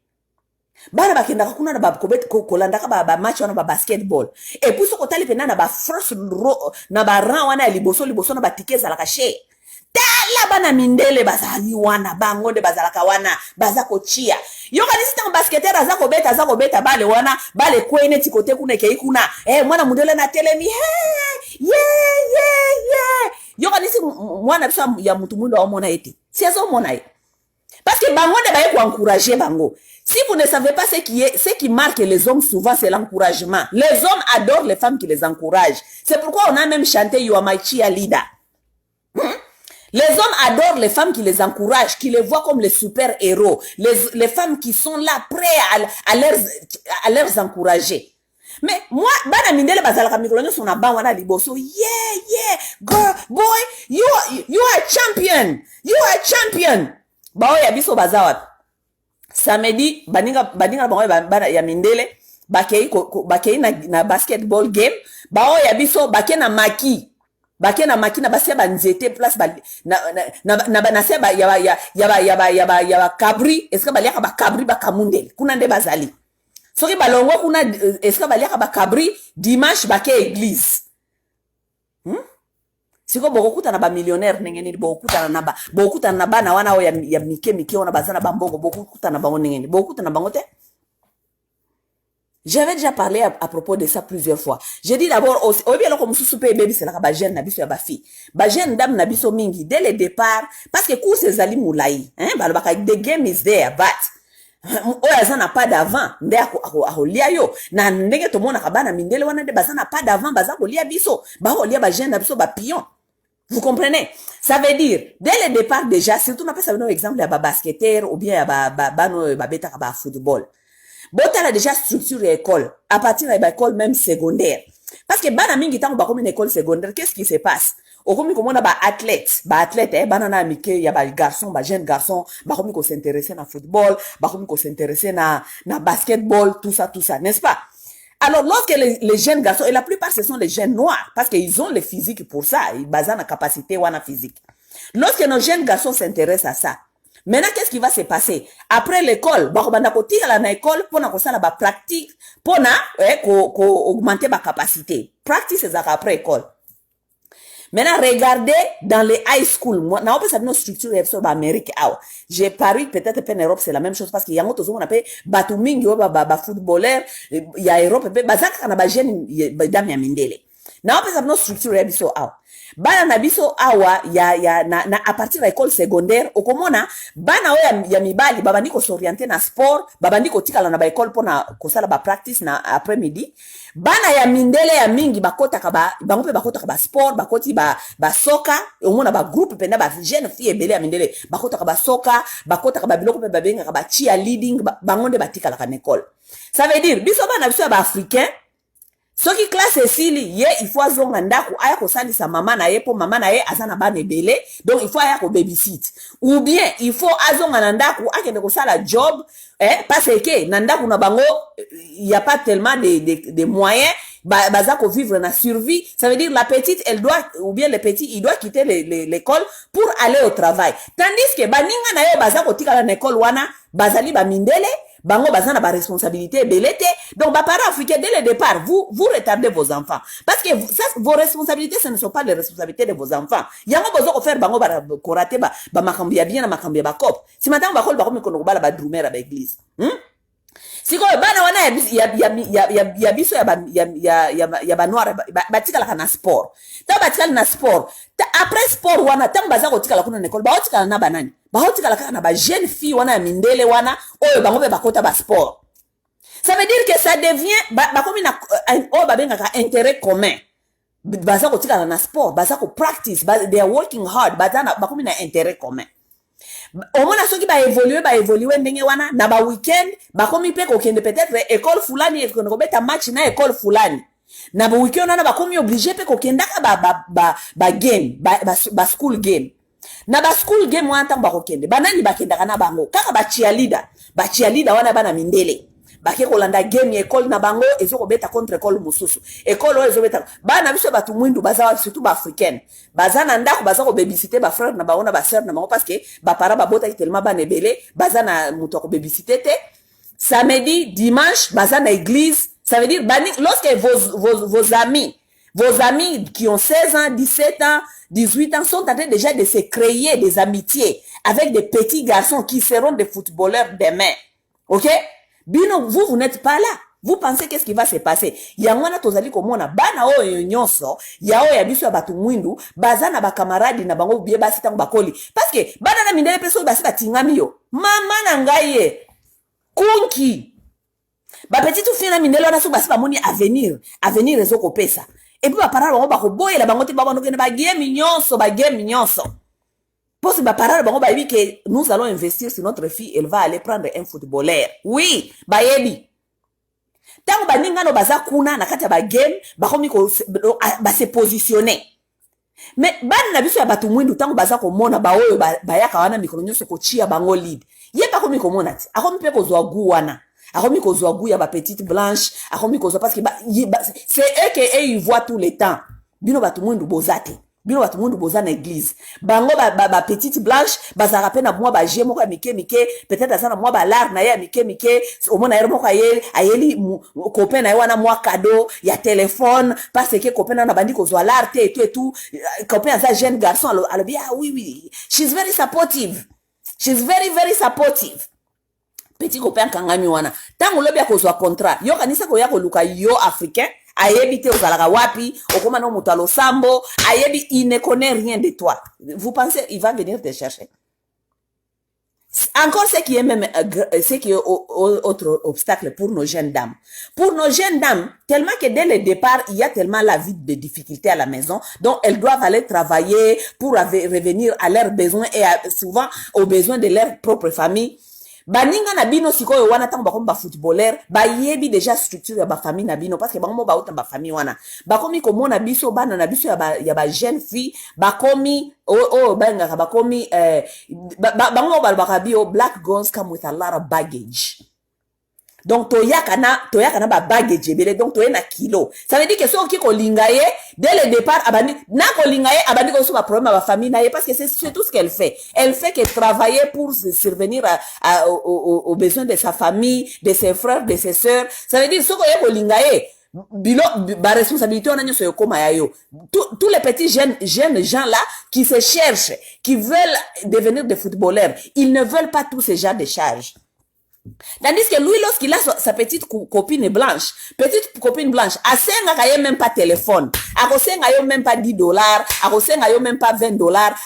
bana bakendaka kuna na kolandaka ba match wana ba basketball et puis soko tali pena na ba first row na ba rang wana ya liboso na ba ticket ezalaka she tala bana mindele bazali wana bango nde bazalaka wana baza kochia yo kanisi ntango basketeur aza kobeta bale wana bale kwene ti kote kuna ekei kuna mwana mundele na telemi yo kanisi mwana biso ya mutu mwindu aomona ete si azomona ye parce que bango nde baye koencourager bango. Si vous ne savez pas ce qui marque les hommes souvent, c'est l'encouragement. Les hommes adorent les femmes qui les encouragent. C'est pourquoi on a même chanté You are my cheerleader. Les hommes adorent les femmes qui les encouragent, qui les voient comme les super-héros. Les femmes qui sont là, prêts à les encourager. Mais moi, bana mindele bazalaka mikolonyo sona bawana liboso. Girl, boy, you are champion. You are champion. Bao ya biso bazawa. Samedi, baninga bana ya mindele, bakei na basketball game, bao ya biso bake na maki na basia ba nzete place na seba ya kabri, eska baliaka ba kabri ba kamundele, kuna nde bazali. Soki balongo kuna eska baliaka ba kabri, dimanche bake église. Siko bokuta na ba millionnaire nengeni bokuta na bana wana o ya mike wana bazana bambongo bokuta na bango nengeni bokuta na bango te. J'avais déjà parlé à propos de ça plusieurs fois. J'ai dit d'abord aussi obi eloko mususu pe baby c'est la ba jeune na biso ya ba fille. Ba jeune dame na biso mingi dès le départ parce que course ezali mulai, balobaka the game is there but oya zana pas d'avant nde akolia yo na ndenge tomona kabana mindele wana nde bazana pas d'avant baza kolia biso ba kolia ba jeune na biso ba pion. Vous comprenez? Ça veut dire, dès le départ déjà, surtout on appelle ça un exemple, il y a ba basketteur ou bien il y a ba beta ba football. Bota la déjà structure école, à partir de l'école même secondaire. Parce que bana mingi tango ba comme une école secondaire, qu'est-ce qui se passe? Au comme on a ba athlète, banana mike ya ba garçon, ba jeune garçon, ba comme ko s'intéresser na football, ba comme ko s'intéresser na basketball, tout ça, n'est-ce pas? Alors, lorsque les jeunes garçons, et la plupart ce sont les jeunes noirs, parce qu'ils ont le physique pour ça, ils basent la capacité ou la physique. Lorsque nos jeunes garçons s'intéressent à ça, maintenant, qu'est-ce qui va se passer? Après l'école, bakobanda ko tira la école, pour na kosala ba pratique, pour na augmenter ba capacité. Practice c'est après école. Maintenant, regardez dans les high school. Moi, n'a pas nos structures en Amérique. J'ai paru peut-être en Europe c'est la même chose parce qu'il y a un autre on appelle batumingi ba footballeur. Il y a Europe bazaka na ba jeune dame ya mindele. N'a pas nos structures ebiso bana na biso awa na à partir de l'école secondaire okomona bana oya ya mibali babandi ko s'orienter na sport babandi ko tikala na ba école pona ko sala ba practice na après midi bana ya mindele ya mingi bakota bango pe bakota ba sport bakoti ba soka omona ba groupe penda ba jeune fille ebele ya mindele bakota ba soka bakota ba biloko pe babenga ba cheerleading bango nde batikala ka école. Ça veut dire biso bana biso ba africain soki classe esili ye il faut azonga ndako aya kosalisa mama na ye po mama na ye azana bana ebele donc il faut aya ko babysit ou bien il faut azonga na ndako akende kosala job parce que na ndako na bango il y a pas tellement de moyens baza ko vivre na survie. Ça veut dire la petite elle doit ou bien le petit il doit quitter l'école pour aller au travail tandis que baninga na yo baza ko tika na école wana bazali ba mindele bango bazana ba responsabilité belete donc ba parents africains dès le départ vous retardez vos enfants parce que ça vos responsabilités ce ne sont pas les responsabilités de vos enfants yango bozo ko faire bango ba korate ba makambi ya bien na makambi ya ba cop si matango ba kol ba ko mikono bala ba drumera ba église siko bana wana ya biso ya ba noir batikala kana sport ta batikala na sport après sport wana tango baza ko tikala kuna na école ba otikala na banani ba otikala kana ba jeune fille wana ya mindele wana oyo bango be bakota ba sport. Ça veut dire que ça devient ba comme na ba bengaka intérêt commun baza ko tikala na sport baza ko practice they are working hard baza ba comme na intérêt commun. Omona soki ba évoluer ndenge wana na ba weekend ba komi pe ko kende peut-être école fulani et ko beta match na école fulani na ba weekend na ba komi obligé pe ko kenda ka ba game ba school game na ba school game wana tango ba ko kende banani ba kenda kana bango kaka ba cheerleader wana bana mindele bake kolanda game ya école na bango ezokobeta contre école mosusu école oyo ezobeta bana biso bato mwindu baza surtout baafricaine baza na ndako baza kobebisite bafrère na bango na basœur na bango parce que bapara babotaki tellement bana ebele baza na moto ya kobebisite te samedi dimanche baza na église. Ça veut dire lorsque vos amis qui ont 16 ans 17 ans 18 ans sont en train déjà de se créer des amitiés avec des petits garçons qui seront des footballeurs demain. Ok? Bino, vous n'êtes pas là. Vous pensez qu'est-ce qui va se passer? Yangwana tozali komona bana oyo nyonso ya oyo ya biso ya batu mwindu baza na bakamaradi na bango bie basi tango bakoli parce que bana na mindele peso basi batingami yo mama na ngai ye kunki ba petite fille na mindele wana so basi bamoni avenir ezokopesa et puis baparala bango bakoboyela bango te babano kene ba game nyonso parce que baparala bango bayebi que nous allons investir sur notre fille, elle va aller prendre un footballeur. Oui, bayebi tango baningano baza kuna na kati ya ba game bakomi ko ba se positionner. Mais bana na biso ya batu mwindu tango baza komona ba oyo bayaka wana mikolo nyonso ko chia bango lead. Ye bakomi komona ti. Akomi pe kozwa gu wana. Akomi kozwa gu ya ba petite blanche, akomi kozwa parce que c'est eux que ils voient tout le temps. Bino batu mwindu bozate. Bino batu mwindu boza na église. Bango ba petite blanche bazara pe na mwa ba je moko ya mike peut-être azana mwa ba lar na ya mike omona yero moko ayeli copain na wana mwa cadeau ya téléphone parce que copain na bandi kozwa lar te et tout copain za jeune garçon alors bien oui she's very supportive. She's very very supportive. Petit copain kangami wana tango lobi akozwa contrat yo kanisa ko yako luka yo africain ayebi te ozalaka wapi okoma no mutu alosambo ayebi il ne connaît rien de toi. Vous pensez il va venir te chercher? Encore ce qui est même ce qui est autre obstacle pour nos jeunes dames. Pour nos jeunes dames, tellement que dès le départ, il y a tellement la vie de difficultés à la maison, donc elles doivent aller travailler pour revenir à leurs besoins et souvent aux besoins de leur propre famille. Baninga na bino sikoyo wana tango bakomi ba footballeur bayebi déjà structure ya ba famille na bino parce que bango ba uta ba famille wana bakomi komona biso bana na biso ya ba jeune fille bakomi banga bakomi bango ba bio black girls come with a lot of baggage. Donc toyaka na ba baggage ebele donc toyena kilo. Ça veut dire que so ki ko lingaye dès le départ abandi na ko lingaye abandi ko so ba problème ba famille na ye parce que c'est tout ce qu'elle fait. Elle fait que travailler pour survenir aux besoins de sa famille, de ses frères, de ses sœurs. Ça veut dire so ko ye ko lingaye bilo ba responsabilité on a nyoso yokoma yayo. Tous les petits jeunes gens là qui se cherchent, qui veulent devenir des footballeurs, ils ne veulent pas tous ces genres de charges. Tandis que lui, lorsqu'il a sa petite copine blanche, asenga kaye même pas téléphone, akosenga yo même pas $10, akosenga yo même pas $20,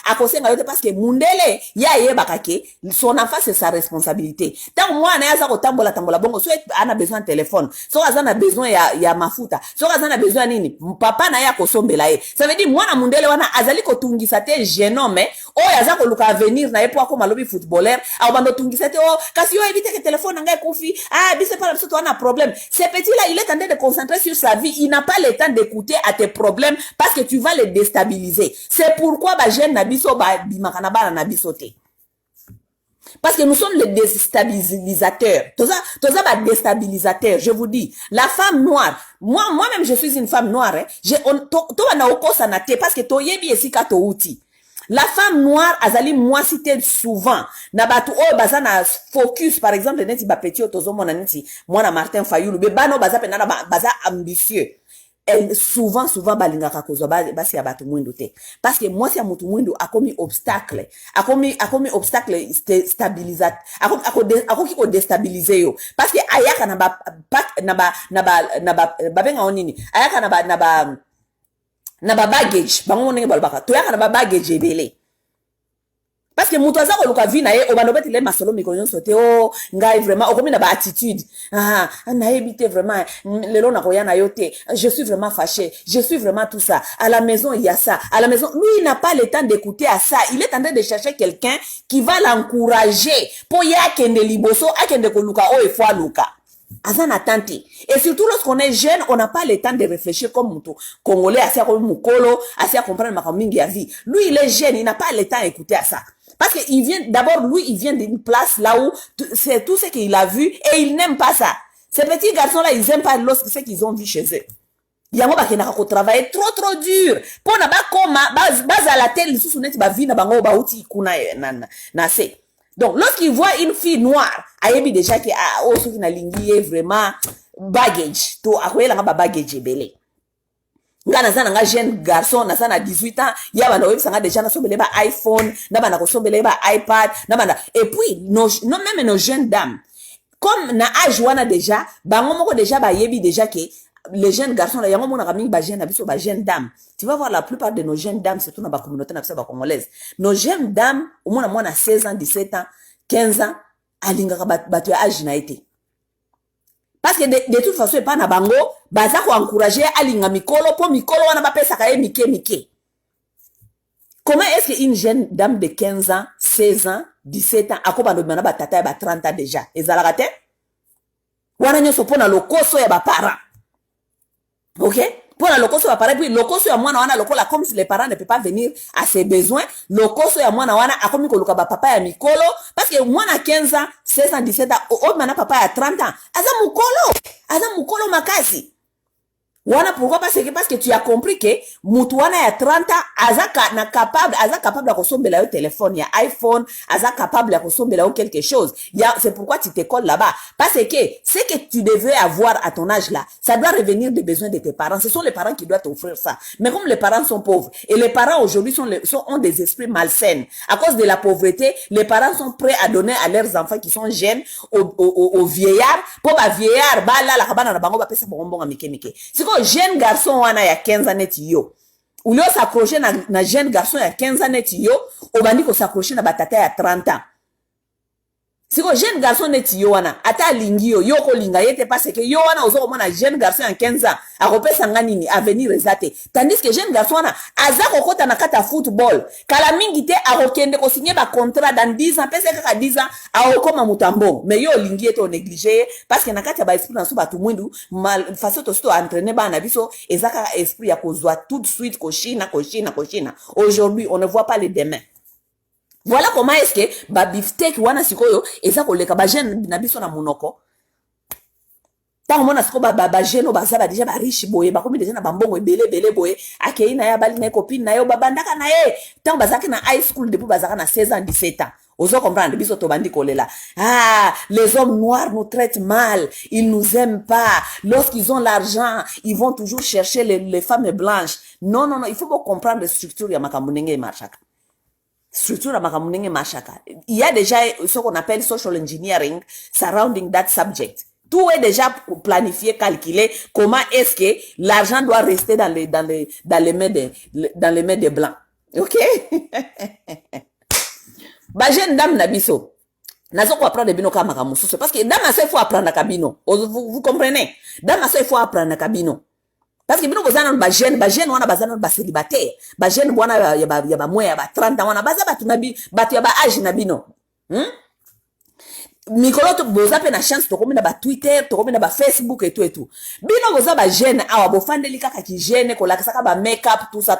akosenga yo parce que mundele ya ye bakake, son enfant c'est sa responsabilité. Tant moi na yaza ko tambola bongo, so ana besoin de téléphone, so azana besoin ya mafuta, so azana besoin nini, papa na ya ko sombela ye. Ça veut dire moi na mundele wana azali ko tungisa te jeune homme, yaza ko luka venir na ye po ako malobi footballeur, abando tungisa te kasi yo éviter que téléphone ngai koufi bise pas biso toi na problème. Ce petit là il est en train de concentrer sur sa vie, il n'a pas le temps d'écouter à tes problèmes parce que tu vas le déstabiliser. C'est pourquoi ba jeune na biso ba bimaka na bana na biso te. Parce que nous sommes les déstabilisateurs. Toza ba déstabilisateur, je vous dis. La femme noire, moi-même je suis une femme noire, to na okosa na te parce que to yebi esika to uti. La femme noire azali moi cité souvent na batu baza na focus par exemple neti ba petit otozomona neti mwana Martin Fayulu be bano baza penana baza ambitieux. Elle souvent balingaka kozwa basi ya batu mwindu te parce que moi si ya mutu mwindu akomi obstacle stabilisate akoki ko déstabiliser yo parce que ayaka na ba benga onini ayaka na ba baggage bango ndenge balbaka toyaka na ba baggage ebele parce que mutu aza koluka vi na ye obandobeti le masolo mikolo nyonso te ngai vraiment okomi na ba attitude nayebi te vraiment lelo nakoya na yo te je suis vraiment fâché, je suis vraiment tout ça à la maison il y a ça à la maison lui il n'a pas le temps d'écouter à ça, il est en train de chercher quelqu'un qui va l'encourager pour ya kende liboso akende koluka efo aluka azana tante. Et surtout lorsqu'on est jeune, on n'a pas le temps de réfléchir comme Moutou. Congolais, assez comme Moukolo, assez à comprendre ma famille à vie. Lui, il est jeune, il n'a pas le temps d'écouter à ça. Parce qu'il vient, d'abord, lui, il vient d'une place là où c'est tout ce qu'il a vu et il n'aime pas ça. Ces petits garçons-là, ils aiment pas ce qu'ils ont vu chez eux. Yango bakendaka ko travailler trop dur. Pona ba koma baza la telle sous net ba vie na bango ba uti kuna na se. Donc lorsqu'il voit une fille noire, ayebi déjà que oh ce qui na lingi vraiment baggage to akwela nga ba baggage belé. Nga na nga jeune garçon na sana 18 ans, ya bana web sanga déjà na sombele ba iPhone, na bana ko sombele ba iPad, na bana et puis même nos jeunes dames comme na âge wana déjà, bango moko déjà ba yebi déjà que les jeunes garçons là yango mona kami ba jeune dame. Tu vas voir la plupart de nos jeunes dames surtout dans la communauté na ba congolaise. Nos jeunes dames au moins 16 ans, 17 ans, 15 ans alinga ba tu âge na été. Parce que de toute façon pas na bango baza ko encourager alinga mikolo po mikolo wana ba pesa ka mike. Comment est-ce qu'une jeune dame de 15 ans, 16 ans, 17 ans akoba ndo ba tata ba 30 ans déjà ezalaka te? Wana nyoso pona lokoso ya ba parents. Ok? Pour la lokoso ya parents, puis lokoso ya mwana wana lokola comme si les parents ne peuvent pas venir à ses besoins, lokoso ya mwana wana akomi koluka ba papa ya mikolo parce que mwana 15 ans, 16 ans, 17 ans, o mana papa ya 30 ans, aza mukolo makasi. Wana pourquoi parce que tu as compris que mutu wana ya 30 ans aza capable de kosombela yo téléphone ya iPhone, aza capable de kosombela yo quelque chose. C'est pourquoi tu te colles là-bas parce que ce que tu devais avoir à ton âge là, ça doit revenir des besoins de tes parents. Ce sont les parents qui doivent t'offrir ça. Mais comme les parents sont pauvres et les parents aujourd'hui ont des esprits malsains à cause de la pauvreté, les parents sont prêts à donner à leurs enfants qui sont jeunes aux vieillards pour ba vieillard ba la kabana na bango ba pesa bonbon mike. Jeune garçon wana ya 15 ans net yo. Ou yo s'accrocher na jeune garçon ya 15 ans net yo, obandi ko s'accrocher na batata ya 30 ans. Siko jeune garçon net yo wana, ata lingi yo ko linga yete parce que yo wana ozo komona jeune garçon ya 15 ans, akopesa nganini avenir ezate. Tandis que jeune garçon wana aza kokota na kata football. Kala mingi te akokende ko signer ba contrat dans 10 ans, pesa kaka 10 ans, akokoma mutambo. Mais yo lingi yete o négliger parce que na kata ba esprit na so batu mwindu, façon to sto entraîner ba na biso, ezaka esprit ya kozwa tout de suite ko china. Aujourd'hui, on ne voit pas les demain. Voilà comment est-ce que ba beefsteak wana sikoyo eza koleka ba jeune na biso na monoko. Tango mona siko ba jeune baza ba déjà ba riche boye ba komi déjà na bambongo ebele boye akei na ya bali na copine na yo babandaka na ye. Tango bazaki na high school depuis bazaka na 16 ans 17 ans. Ozo comprendre biso to bandi kolela. Ah, les hommes noirs nous traitent mal, ils nous aiment pas. Lorsqu'ils ont l'argent, ils vont toujours chercher les femmes blanches. Non, il faut comprendre la structure ya makambo ndenge marchaka. Structure makamunenge machaka. Il y a déjà ce qu'on appelle social engineering surrounding that subject. Tout est déjà planifié, calculé. Comment est-ce que l'argent doit rester dans les mains des blancs. Ok? Ba jeune dame nabiso. Nazo ko apprendre bino kama kamususu parce que dame ça il faut apprendre kabino. Vous comprenez? Dame ça il faut apprendre kabino. Parce que bino bozana ba jeune wana bazana ba célibataire ba jeune bwana ya ba moya ya ba 30 ans wana baza batu ya ba âge na bino mikolo to boza pe na chance to komina ba Twitter to komina ba Facebook et tout bino boza ba jeune awa bo fandeli kaka ki jeune ko lakisaka ba make up tout ça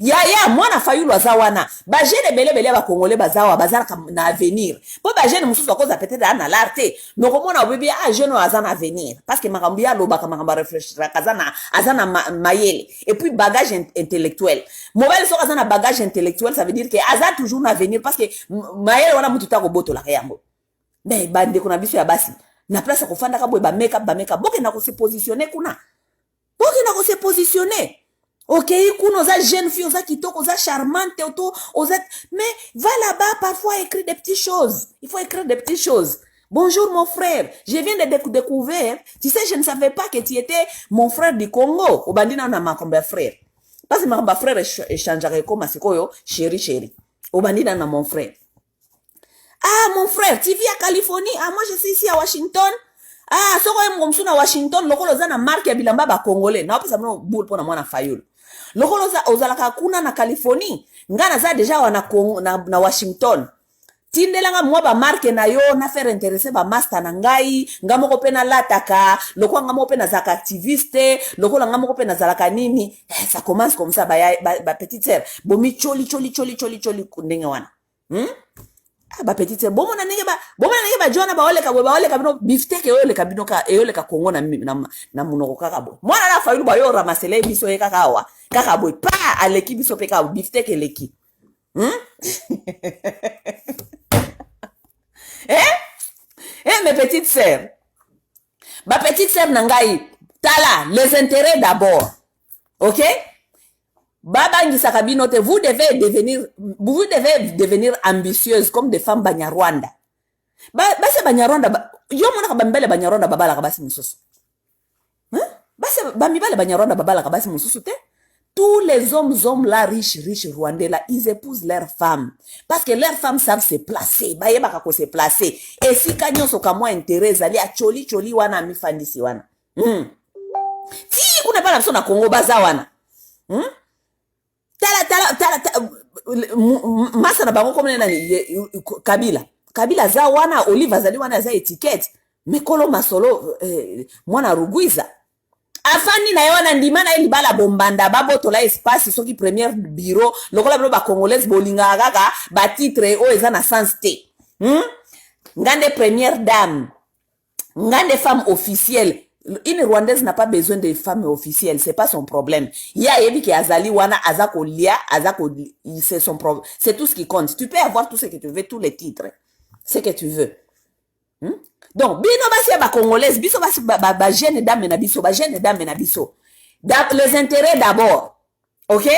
ya mwana fayulu aza wana ba jeune belebele ba congolais bazawa bazana na avenir po ba jeune mususu akoza peut-être ana l'arte no komona obebi jeune aza na avenir parce que makambi ya loba kama réfléchir azana mayele et puis bagage intellectuel mobile so azana bagage intellectuel ça veut dire que aza toujours na avenir parce que mayele wana mutu ta ko boto la yango. Mais bande kuna biso ya basi na place ko fanda ka boy ba make up boke na ko se positionner kuna OK kuno za jeune fille za kitoko za charmante auto mais va là-bas parfois écrire des petites choses, il faut écrire des petites choses. Bonjour mon frère, je viens de découvrir, tu sais je ne savais pas que tu étais mon frère du Congo. Obandina na makomba frère parce que makomba frère échangerait comme asikoyo chéri obandina na mon frère. Ah, mon frère, tu vis à Californie? Ah, moi, je suis ici à Washington. Ah, soko mgomsu na Washington, lokolo za na marque ya bilamba ba Congolais. Na opesa mno boule pona mwana fayulu. Lokolo za ozalaka kuna na Californie. Ngana za deja na Washington. Tindelanga mwa ba marque na yo na faire intéresser ba master na ngai, ngamoko pe na lataka, lokolo ngamoko pe na zaka activiste, lokolo ngamoko pe na zalaka nini. Ça commence comme ça ba petite sœur. Bomi choli ndenge wana. Ah, ba petite sœur, bon nenge ba jona ba ole ka bino beefsteak e ole ka bino ka e ole ka Congo na munoko kaka bo. Mwana na fa ba yo ramasele biso e kaka wa. Kaka boy pa aleki biso pe ka beefsteak eleki. Mes petites sœurs. Ma petite sœur nangai, tala, les intérêts d'abord. OK? Baba Ngisaka Binote, vous devez devenir ambitieuse comme des femmes Banyarwanda. Basi Banyarwanda, yo mona bambele Banyarwanda babala kabasi mususu. Hein? Basi bambele Banyarwanda babala kabasi mususu te. Tous les hommes là riches rwandais là, ils épousent leurs femmes parce que leurs femmes savent se placer. Ba yeba kako se placer. Et si kanyo so kamwa intérêt zali a choli wana mifandisi wana. Ti kuna pala biso na Congo baza wana. Tala masa na bango komene nani Kabila za wana Olive azali wana za etiquette. Mekolo masolo mwana Rugwiza. Afani na yona ndimana eli bala bombanda babotola espace soki premier bureau lokola bino ba congolaise bolinga kaka ba titre o eza na sens te. Ngande première dame, ngande femme officielle. Une Rwandaise n'a pas besoin de femmes officielles, c'est pas son problème. Ya yebi ki azali wana azako lia, c'est son problème. C'est tout ce qui compte. Tu peux avoir tout ce que tu veux, tous les titres. Ce que tu veux. Donc, bino basi ba congolaise, biso basi ba jeune dame na biso, ba jeune dame na biso. Les intérêts d'abord. OK?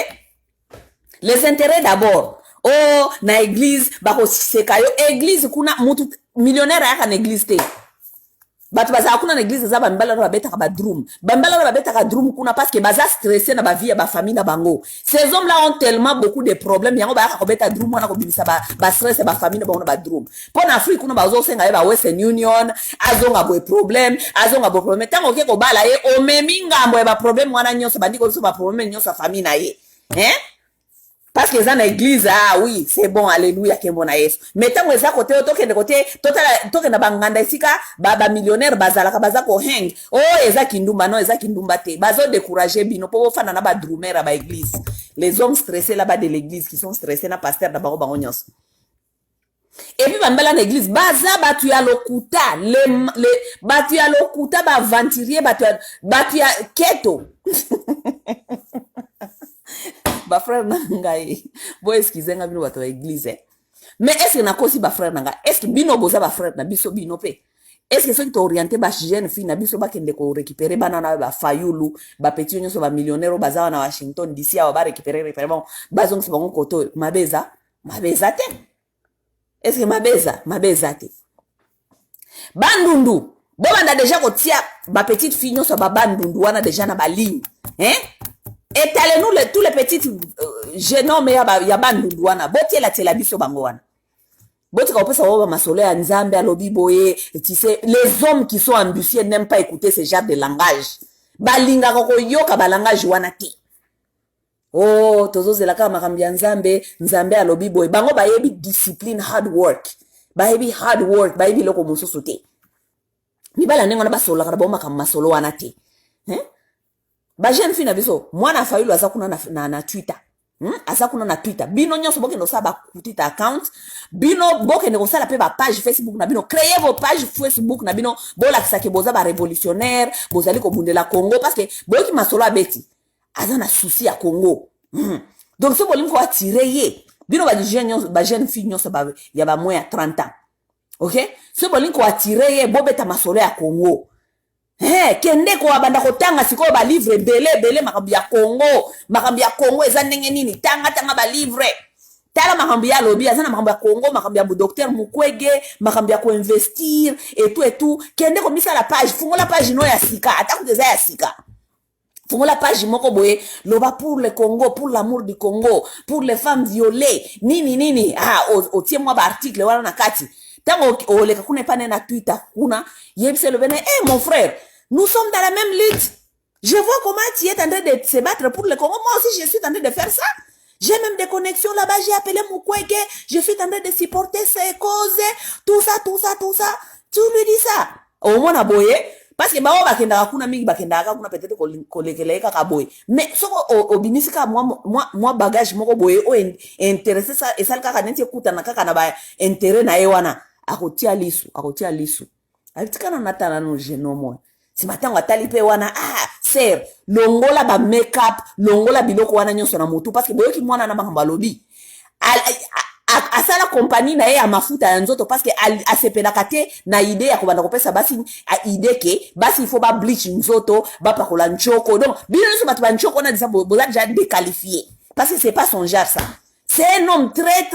Les intérêts d'abord. Oh, na église, ba ko sekayo église kuna mutu millionnaire aka na église te. Batu baza hakuna na église za bambala na babeta ka drum. Bambala na babeta ka drum kuna parce que baza stressé na ba vie ba famille na bango. Ces hommes là ont tellement beaucoup de problèmes yango ba ka beta drum wana ko bimisa ba stress ba famille na bango na ba drum. Pour Afrique kuna bazo senga ba Western Union, azonga bo problème, tango ke ko bala ye o meminga mbo ba problème wana nyonso bandiko so ba problème nyonso famille na ye. Parce que dans l'église, ah oui, c'est bon, alléluia, kembona yesu. Mais tant que ça côté, toke na banganda isika, baba millionnaire, bazalaka, bazako hang. Oh, eza kindumba, non, eza kindumba te. Bazo décourager bino, po fana na ba drumer à ba église. Les hommes stressés là-bas de l'église, qui sont stressés na pasteur na baro nyos. Et puis, bambala na église, baza batu ya lokuta, batu ya lokuta, ba venturier, batu ya keto. Ba frère nangai bo excusez nga bino bato ba église mais est-ce que na kosi ba frère nanga est-ce que bino boza ba frère na biso bino pe est-ce que ceux qui t'orienté ba jeune fille na biso ba kende ko récupérer banana ba fayulu ba petit nyonso ba millionnaire baza na Washington d'ici à ba récupérer bon bazong bango koto mabeza te est-ce que mabeza te bandundu bo banda déjà ko tia ba petite fille nyonso ba bandundu wana déjà na ba ligne étalez-nous tous les petites jeunes hommes ya bandundu wana botie la tela biso bango wana botika opesa oba masolo ya nzambe alobi boye tu sais les hommes qui sont ambitieux n'aiment pas écouter ce genre de langage balinga ko yoka ba langage wana te oh tozozela kama makambi ya nzambe alobi boye bango bayebi discipline hard work bayebi loko mosusu te mibala ndenge na basola kana bomaka masolo wana te ba jeune fille na biso mwana fayulu azakuna na Twitter azakuna na Twitter bino nyonso bokendo sa ba Twitter account bino bokendo ko sala pe ba page Facebook na bino créer vos pages Facebook na bino bolakisa ke boza ba révolutionnaire bozali ko bundela Congo parce que boki masolo abeti azana souci ya Congo donc so bolingo attirer ye bino ba jeune fille nyonso ba ya ba moins 30 ans OK so bolingo attirer ye bobeta masolo ya Congo kende ko abanda ko tanga siko ba livre belé makambi ya Congo eza ndenge nini tanga ba livre tala makambi ya lobby azana makambi ya Congo makambi ya docteur Mukwege makambi ya ko investir et tout kende ko misa la page fungola page no ya sika atakudeza ya sika fungola page moko boye loba pour le Congo pour l'amour du Congo pour les femmes violées nini otie moi ba article wana na kati tango oleka kuna pa na Twitter kuna yebise le bene mon frère nous sommes dans la même lutte. Je vois comment tu es en train de se battre pour le Congo. Moi aussi, je suis en train de faire ça. J'ai même des connexions là-bas. J'ai appelé Mukwege. Je suis en train de supporter ses causes. Tout ça. Tu lui dis ça. Au moins, aboye. parce que bao bakendaka kuna mingi bakendaka kuna peut-être kolekeleka ka boye mais soko obimisi ka moi bagage moko boye o intéressé ça et ça kaka neti ekutana kaka na ba intérêt na ye wana akotia lisu abitikana natana no geno mo si matango atali pe wana ser longola ba make-up longola biloko wana nyonso na motu parce que boyoki mwana na makambo alobi asala compagnie na ye ya mafuta ya nzoto parce que asepelaka te na idée ya kobanda kopesa basi idée ke basi il faut ba bleach nzoto bapakola nchoko donc bino nyonso bato ba nchoko wana boza déjà déqualifié parce que c'est pas son genre ça. C'est un homme très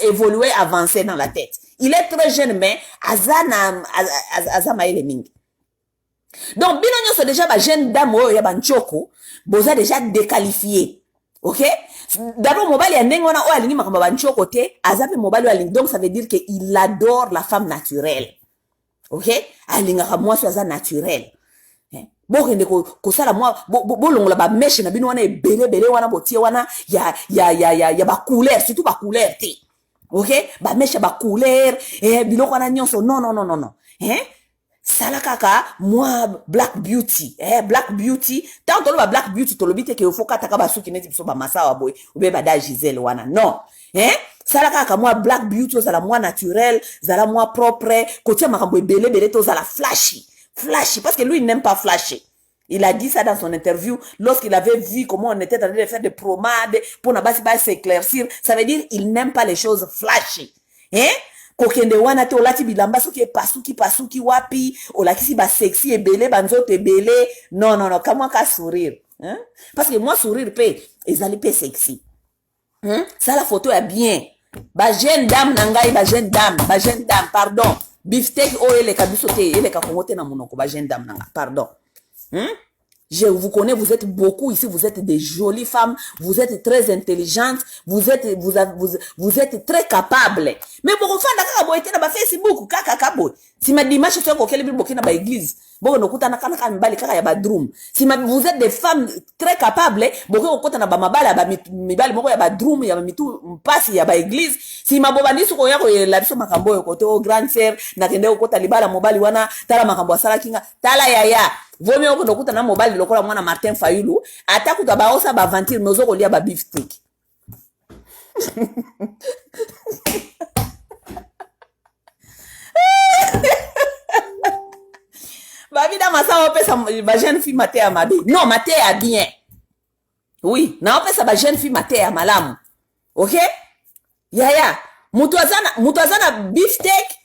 évolué, avancé dans la tête. Il est très jeune, mais azama ele mingi. Donc, bino nyonso déjà ba jeune dame oyo ya banchoko, boza déjà déqualifié. OK? D'abord mobali ya ndenge wana oyo alingi makambo banchoko te, azape mobali oyo alingi. Donc ça veut dire que il adore la femme naturelle. OK? Alingaka mwasi aza naturel. Bokende kosala mwa bolongola ba meche na bino wana ebele wana botie wana ya ba couleur surtout ba couleur te. OK? Ba meche ba couleur biloko wana nyonso non. Sala kaka mwa black beauty. Black beauty tant to ba black beauty to lobite ke ofo kata ka ba suki neti biso ba masawa boy ou be ba da Gisèle wana non. Sala kaka mwa black beauty zala mwa naturel zala mwa propre kotia makambo ebele to zala flashy parce que lui il n'aime pas flasher. Il a dit ça dans son interview lorsqu'il avait vu comment on était en train de faire des promades pour na basi s'éclaircir. Ça veut dire il n'aime pas les choses flashy. Kokende wana te olati bilamba soki pasuki wapi olakisi ba sexy ebele banzoto ebele non kamwa ka sourire parce que moi sourire pe ezali pe sexy. Ça la photo est bien. Ba jeune dame nangai ba jeune dame pardon. Beefsteak ele kabisote ele ka kongote na monoko ba jeune dame nanga pardon. Je vous connais, vous êtes beaucoup ici, vous êtes des jolies femmes, vous êtes très intelligentes, vous êtes très capables. Mais bon, fanda kaka boy te na ba Facebook kaka kabo. Si ma dimanche so ko kele bi bokina ba église. Bon nokuta na kana mbali kaka ya badroom. Si vous êtes des femmes très capables, boko kokota na ba mabala ba mibali moko ya badroom ya mitu mpasi ya ba église. Si mabobandi suko yako la biso makambo yo kote o grande sœur na kende kokota libala mobali wana tala makambo asala kinga tala yaya. Vomi oko nokuta na mobali lokola mwana Martin Fayulu atakuta ba osa ba aventure mezo ko lia ba beefsteak. Babida masa opesa ba jeune fille maté à mabe. Non, maté à bien. Oui, na opesa ba jeune fille maté à malamu. OK? Yaya, mutu azana beefsteak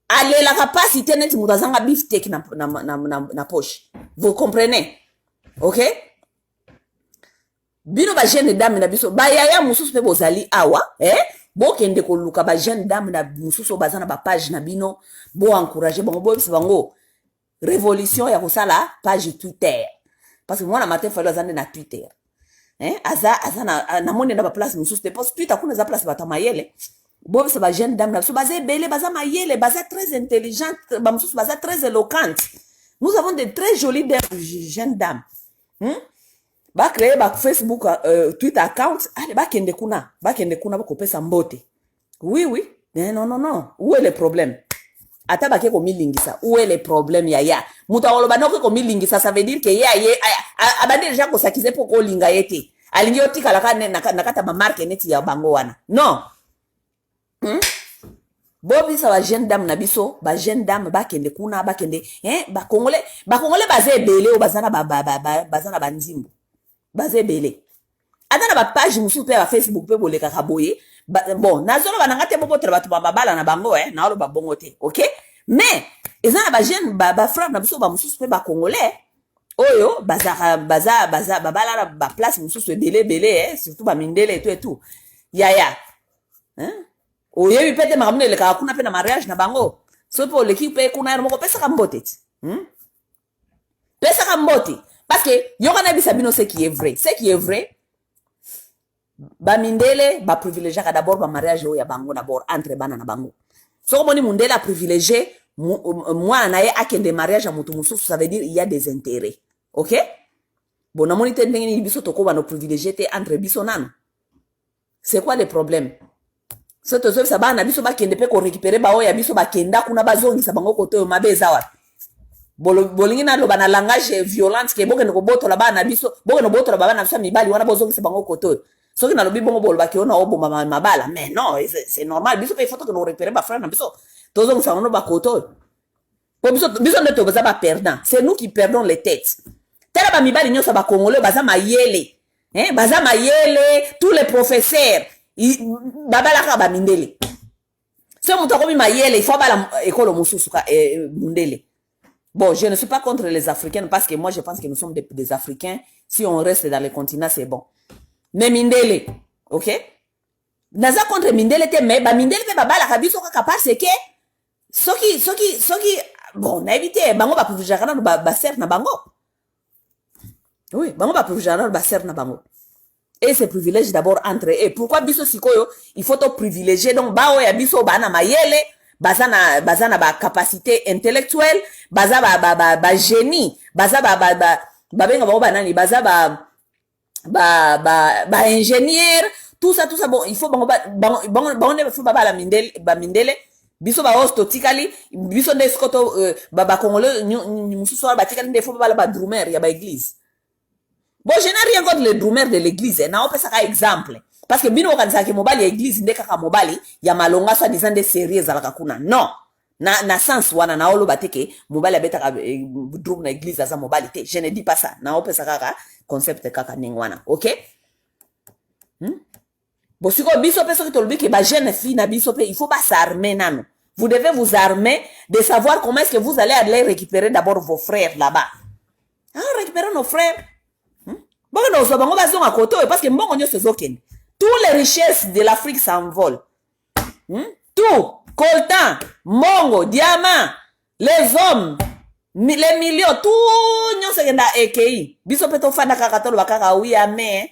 alela capacité neti mutu azanga beefsteak na poche. Vous comprenez? OK? Bino ba jeune dame na biso ba yaya mususu pe bozali awa, bokende koluka ba jeune dame na mususu bazana ba page na bino, bo encourager bango bango révolution ya kosala page Twitter parce que moi na matin falo azande na Twitter aza na mone na ba place mususu te parce que Twitter kuna za place batamayele bo se ba jeune dame na so baza belle baza mayele baza très intelligente ba mususu baza très éloquente. Nous avons de très jolies jeunes dames. Ba créer ba Facebook Twitter account allez ba kende kuna ba kopesa mbote. Oui non où est le problème? Ata bake ko milingisa où est le problème yaya muta oloba noko ko milingisa ça veut dire que abandi déjà ko sakize pour ko linga yete alingi otika la kana nakata ba marque neti ya bango wana non bobi sa ba jeune dame na biso ba jeune dame bakende kuna bakende ba congolais baze belé o bazana bazana banzimbo baze belé ata na ba page musu pe ba Facebook pe boleka kaboye. Bon, nazolo bananga te bobo tra batu babala na bango na olo babongo te, OK? Mais ezana ba jeune ba frère na biso ba mususu pe ba congolais oyo baza babala na ba place mususu belé surtout ba mindele et tout. Yaya. Oyebi pete makamune le ka kuna pe na mariage na bango. So po l'équipe pe kuna moko pesa ka mbote. Pesa ka mbote parce que yokana bisabino ce qui est vrai. Ba mindele ba privilégier d'abord ba mariage ya bango d'abord entre bana na bango. So moni mundele a privilégier moi na ye akende mariage à mutu mususu ça veut dire il y a des intérêts. OK? Bon na moni tendenge ni biso toko ba no privilégier te entre biso nano. C'est quoi le problème? So to ça ba na biso ba kende pe ko récupérer ba oya biso ba kenda kuna bazongi sa bango koto mabeza wapi. bolingi na loba na langage violente ke bokende kobotola bana biso bokende kobotola bana biso mibali wana bozongisa bango koto soki nalobi bongo bolobaki ona oboma mabala mais non c'est normal biso pe faut que nous récupérer ba frère na biso tozongisa bango bakoto po biso nde toza ba perdant c'est nous qui perdons les têtes tala ba mibali nyonso ba congolais baza mayele baza mayele tous les professeurs babalaka ba mindele so moto akomi mayele il faut bala ekolo mosusu ka mundele. Bon, je ne suis pas contre les Africains parce que moi, je pense que nous sommes des Africains. Si on reste dans le continent, c'est bon. Mais Mindele, ok? Naza contre Mindele, mais Mindele, la kabiso kaka parce que soki, bon, na évité, bango ba pouvoir ba ser na bango. Oui, bango ba pouvoir ba ser na bango. Et ces privilèges d'abord entre eux. Pourquoi biso sikoyo? Il faut to privilégier donc bao ya biso bana mayele. Bazana ba capacité intellectuelle, baza ba génie, baza benga ba nani, baza ba ingénieur, tout ça bon, il faut bon il faut ba la mindele, biso ba hostotikali, biso de skoto ba congolais mususu ba tikali de faut ba la drummer ya ba église. Bon, je n'ai rien contre les drummers de l'église, na on peut ça exemple. Parce que bino kanisa ke mobali ya église ndeka ka mobali ya malonga soit disant des séries za la kuna non na sens wana na olo bateke mobali abeta ka drum na église za mobali te je ne dis pas ça na opesa kaka concept kaka ningwana OK bon siko biso peso ki tolbi ke ba jeune fille na biso pe il faut pas s'armer nano vous devez vous armer de savoir comment est-ce que vous allez aller récupérer d'abord vos frères là-bas récupérer nos frères bon no so bango bazonga koto parce que mbongo nyoso zokende. Toutes les richesses de l'Afrique s'envolent. Tout. Coltan, mongo, diamant, les hommes, les millions, tout nyon se genda EKI. Biso peto fana kakatolo bakaka ouya me.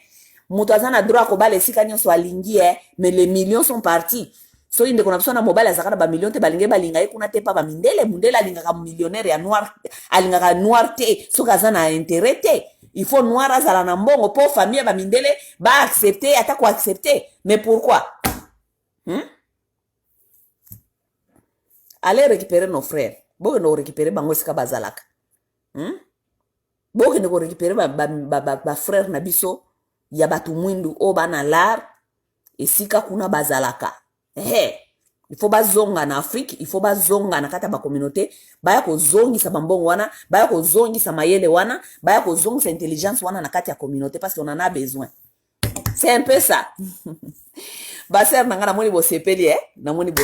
Mutuaza na droit ko bale sika nyon so alingi mais les millions sont partis. So inde kona biso na mobile azakana ba millions te balinge balinga kuna te pa ba mindele mundele alingaka millionnaire ya noir alingaka noir te so kazana intérêt te. Il faut noir azala na mbongo pour famille ba mindele ba accepter ata ko accepter mais pourquoi allez récupérer nos frères bo no récupérer bango sika bazalaka bo ko récupérer ba frère na biso ya batu mwindu o bana lar esika kuna bazalaka il faut bazonga na Afrique il faut bazonga na kata ba communauté baya ko zongi sa bambongo wana baya ko zongi sa mayele wana baya ko zongi sa intelligence wana na kata ya communauté parce qu'on en a besoin c'est un peu ça baser nanga na moni bo sepeli na moni bo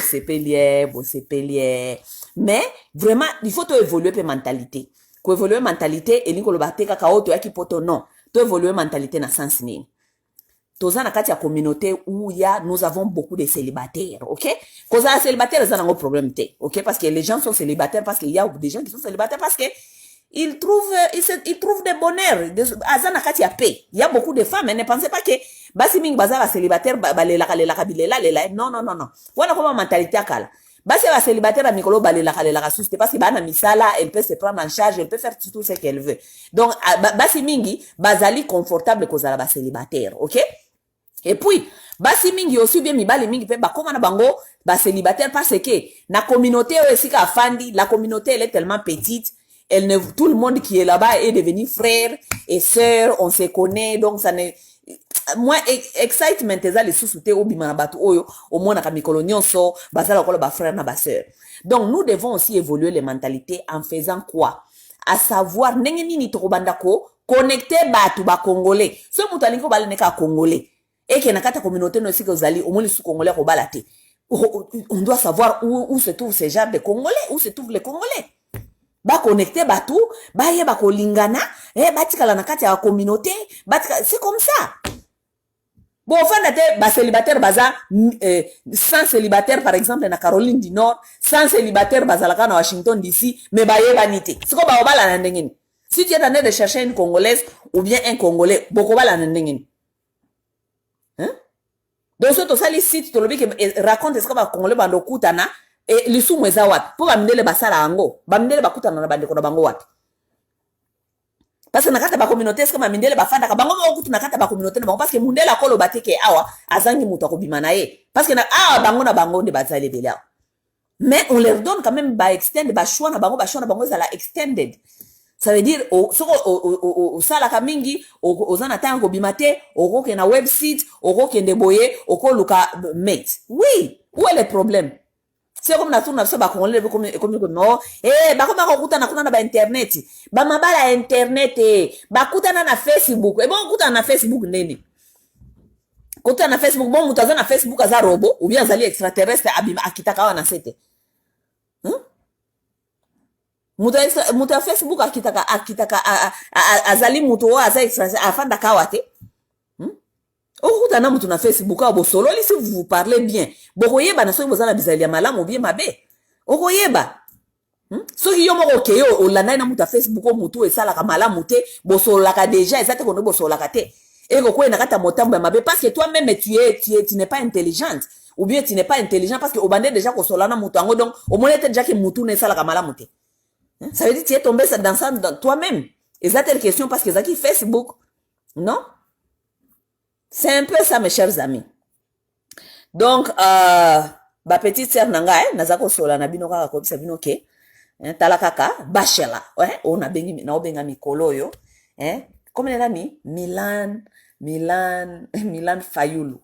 sepeli mais vraiment il faut to évoluer pe mentalité ko évoluer mentalité et niko lo bateka ka auto yaki poto non to évoluer mentalité na sens nini toza na kati ya communauté où nous avons beaucoup de célibataires, ok? Cause à célibataires, ça n'a pas de problème, ok? Parce que les gens sont célibataires, parce qu'il y a des gens qui sont célibataires, parce que ils trouvent des bonheurs. Azana kati ya paix. Il y a beaucoup de femmes, mais ne pensez pas que basi ming bazara célibataire, non. Voilà comment mentalité akala. Basi la célibataire à Mikolo balelaka c'est parce que bana misala, elle peut se prendre en charge, elle peut faire tout ce qu'elle veut. Donc basi mingi bazali confortable cause la célibataire, ok? Et puis basi mingi aussi bien mibali mingi pe bakoma na bango ba célibataire parce que na communauté esika afandi, la communauté elle est tellement petite, tout le monde qui est là-bas est devenu frère et sœur, on se connaît donc ça ne moi excitement eza les sous-souté au bima batu oyo au moins na mikolo nyonso basala ko ba frère na ba sœur. Donc nous devons aussi évoluer les mentalités en faisant quoi? À savoir ndenge nini to banda ko connecter batu ba congolais. So mutu alingo bale neka congolais et que na kata communauté no sika ozali au moins sous congolais ko balate. On doit savoir où se trouvent ces gens de congolais, où se trouvent les congolais. Ba connecter batu, ba yeba ko lingana, batikala na kati ya communauté, c'est comme ça. Bon, enfin, ba célibataire baza 100 célibataires par exemple na Caroline du Nord, 100 célibataires bazalaka na Washington DC, mais ba yeba nité. Siko ba obala na ndengeni. Si tu es en train de chercher une Congolaise ou bien un Congolais, boko bala na ndengeni. Donc ce to sali site to lobi ke raconte ce que ba Congolais bando kutana et lisu mweza wat. Po ba mndele basala ango, ba mndele bakutana na bande ko na bango wat. Parce que nakata ba communauté est-ce que ma mindele ba fanda ka bango ba okutu nakata ba communauté na bango parce que mundela kolo bateke awa azangi mutu akobima na ye parce que na awa bango na bango nde bazali bela mais on leur donne quand même ba extend ba choix na bango za la extended. Ça veut dire au sala kamingi ozana tango bimate oko na website oko kende boye oko luka mate. Oui, où est le problème? C'est comme na tuna so ba kongole comme no ba koma ko kutana kuna na ba internet ba mabala internet ba kutana na Facebook bon kutana na Facebook nene kutana na Facebook bon mutaza na Facebook aza robo ou bien azali extraterrestre abima akitaka wana sete muta Facebook akitaka azali mutu aza extraterrestre afanda kawate okutana mutu na Facebook abo solo si vous parlez bien bokoyeba na soki bozala bizali ya malamu bien mabe okoyeba soki yo moko keyo olanda na mutu na Facebook o mutu esalaka malamu te bosololaka déjà ezate kono bosololaka te eko kwena kata motambo ya mabe parce que toi même tu n'es pas intelligente ou bien tu n'es pas intelligent parce que obande déjà kosolana mutu ango donc au moins déjà que mutu ne esalaka malamu te. Ça veut dire que tu es tombé dans ça dans toi-même. Et ça, c'est la question parce que ça qui Facebook. Non? C'est un peu ça, mes chers amis. Donc, ma petite sœur nanga, nazako sola na bino kaka kobisa bino ke. Talakaka, bachela. Ouais, on a bengi na obenga mikolo yo. Comme elle a mis Milan Fayulu.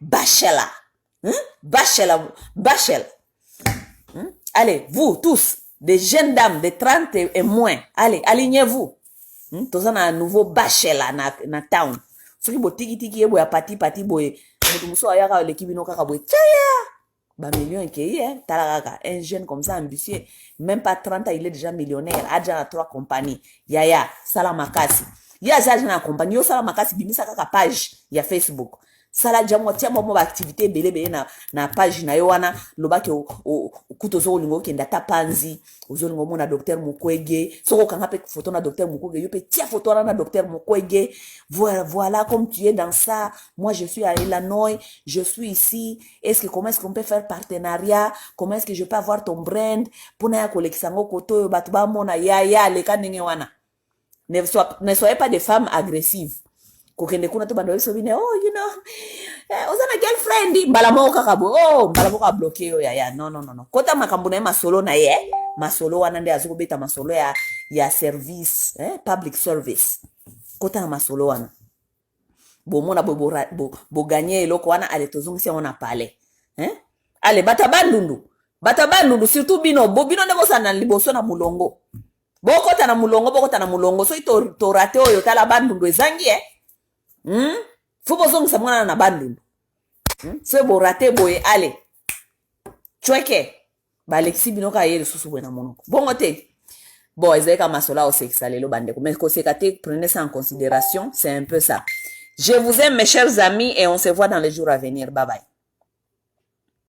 Bachela. Bachela. Allez, vous tous, des jeunes dames de 30 et moins, allez, alignez-vous. Tous un nouveau bachela na town. Ce qui tiki boy pati boy. Muso ayaka l'équipe no kaka boy. Ba million qui talaka un jeune comme ça ambitieux, même pas 30 ans, il est déjà millionnaire, a déjà 3 compagnies. Yaya, Salamakasi. Ya za na compagnie, yo Salamakasi bimisa kaka page ya Facebook. Sala jamwa tia mo activité belé na page na yo wana lobaki kutozo olingo kenda ta panzi ozolingo mona docteur Mukwege soko kanga pe photo na docteur Mukwege yo pe tia photo na docteur Mukwege voilà comme tu es dans ça, moi je suis à Illinois, je suis ici, comment est-ce qu'on peut faire partenariat, comment est-ce que je peux avoir ton brand pour na koleksango koto yo batu ba mona ya le kanenge wana. Ne soyez pas des femmes agressives. Kokende kuna to bando biso bine you know ozana girlfriend mbala moko kakabo mbala moko bloqué yo ya non kota makambo na masolo na ye masolo wana nde azokobeta masolo ya service public service kota na masolo wana bomona bo gagner eloko wana ale tozongisi on a parlé ale bata bandundu surtout bino ndeko sana liboso na mulongo bokota na mulongo so to rate oyo tala bandundu ezangi Fubo zong sa mwana na bandundu. Se bo rate boye ale. Chweke. Ba Alexis binoka yele susu bwe na monoko. Bongo te. Bon, ezeka masola o sexalelo bandeko. Mais ko sekate, prenez ça en considération, c'est un peu ça. Je vous aime mes chers amis et on se voit dans les jours à venir. Bye bye.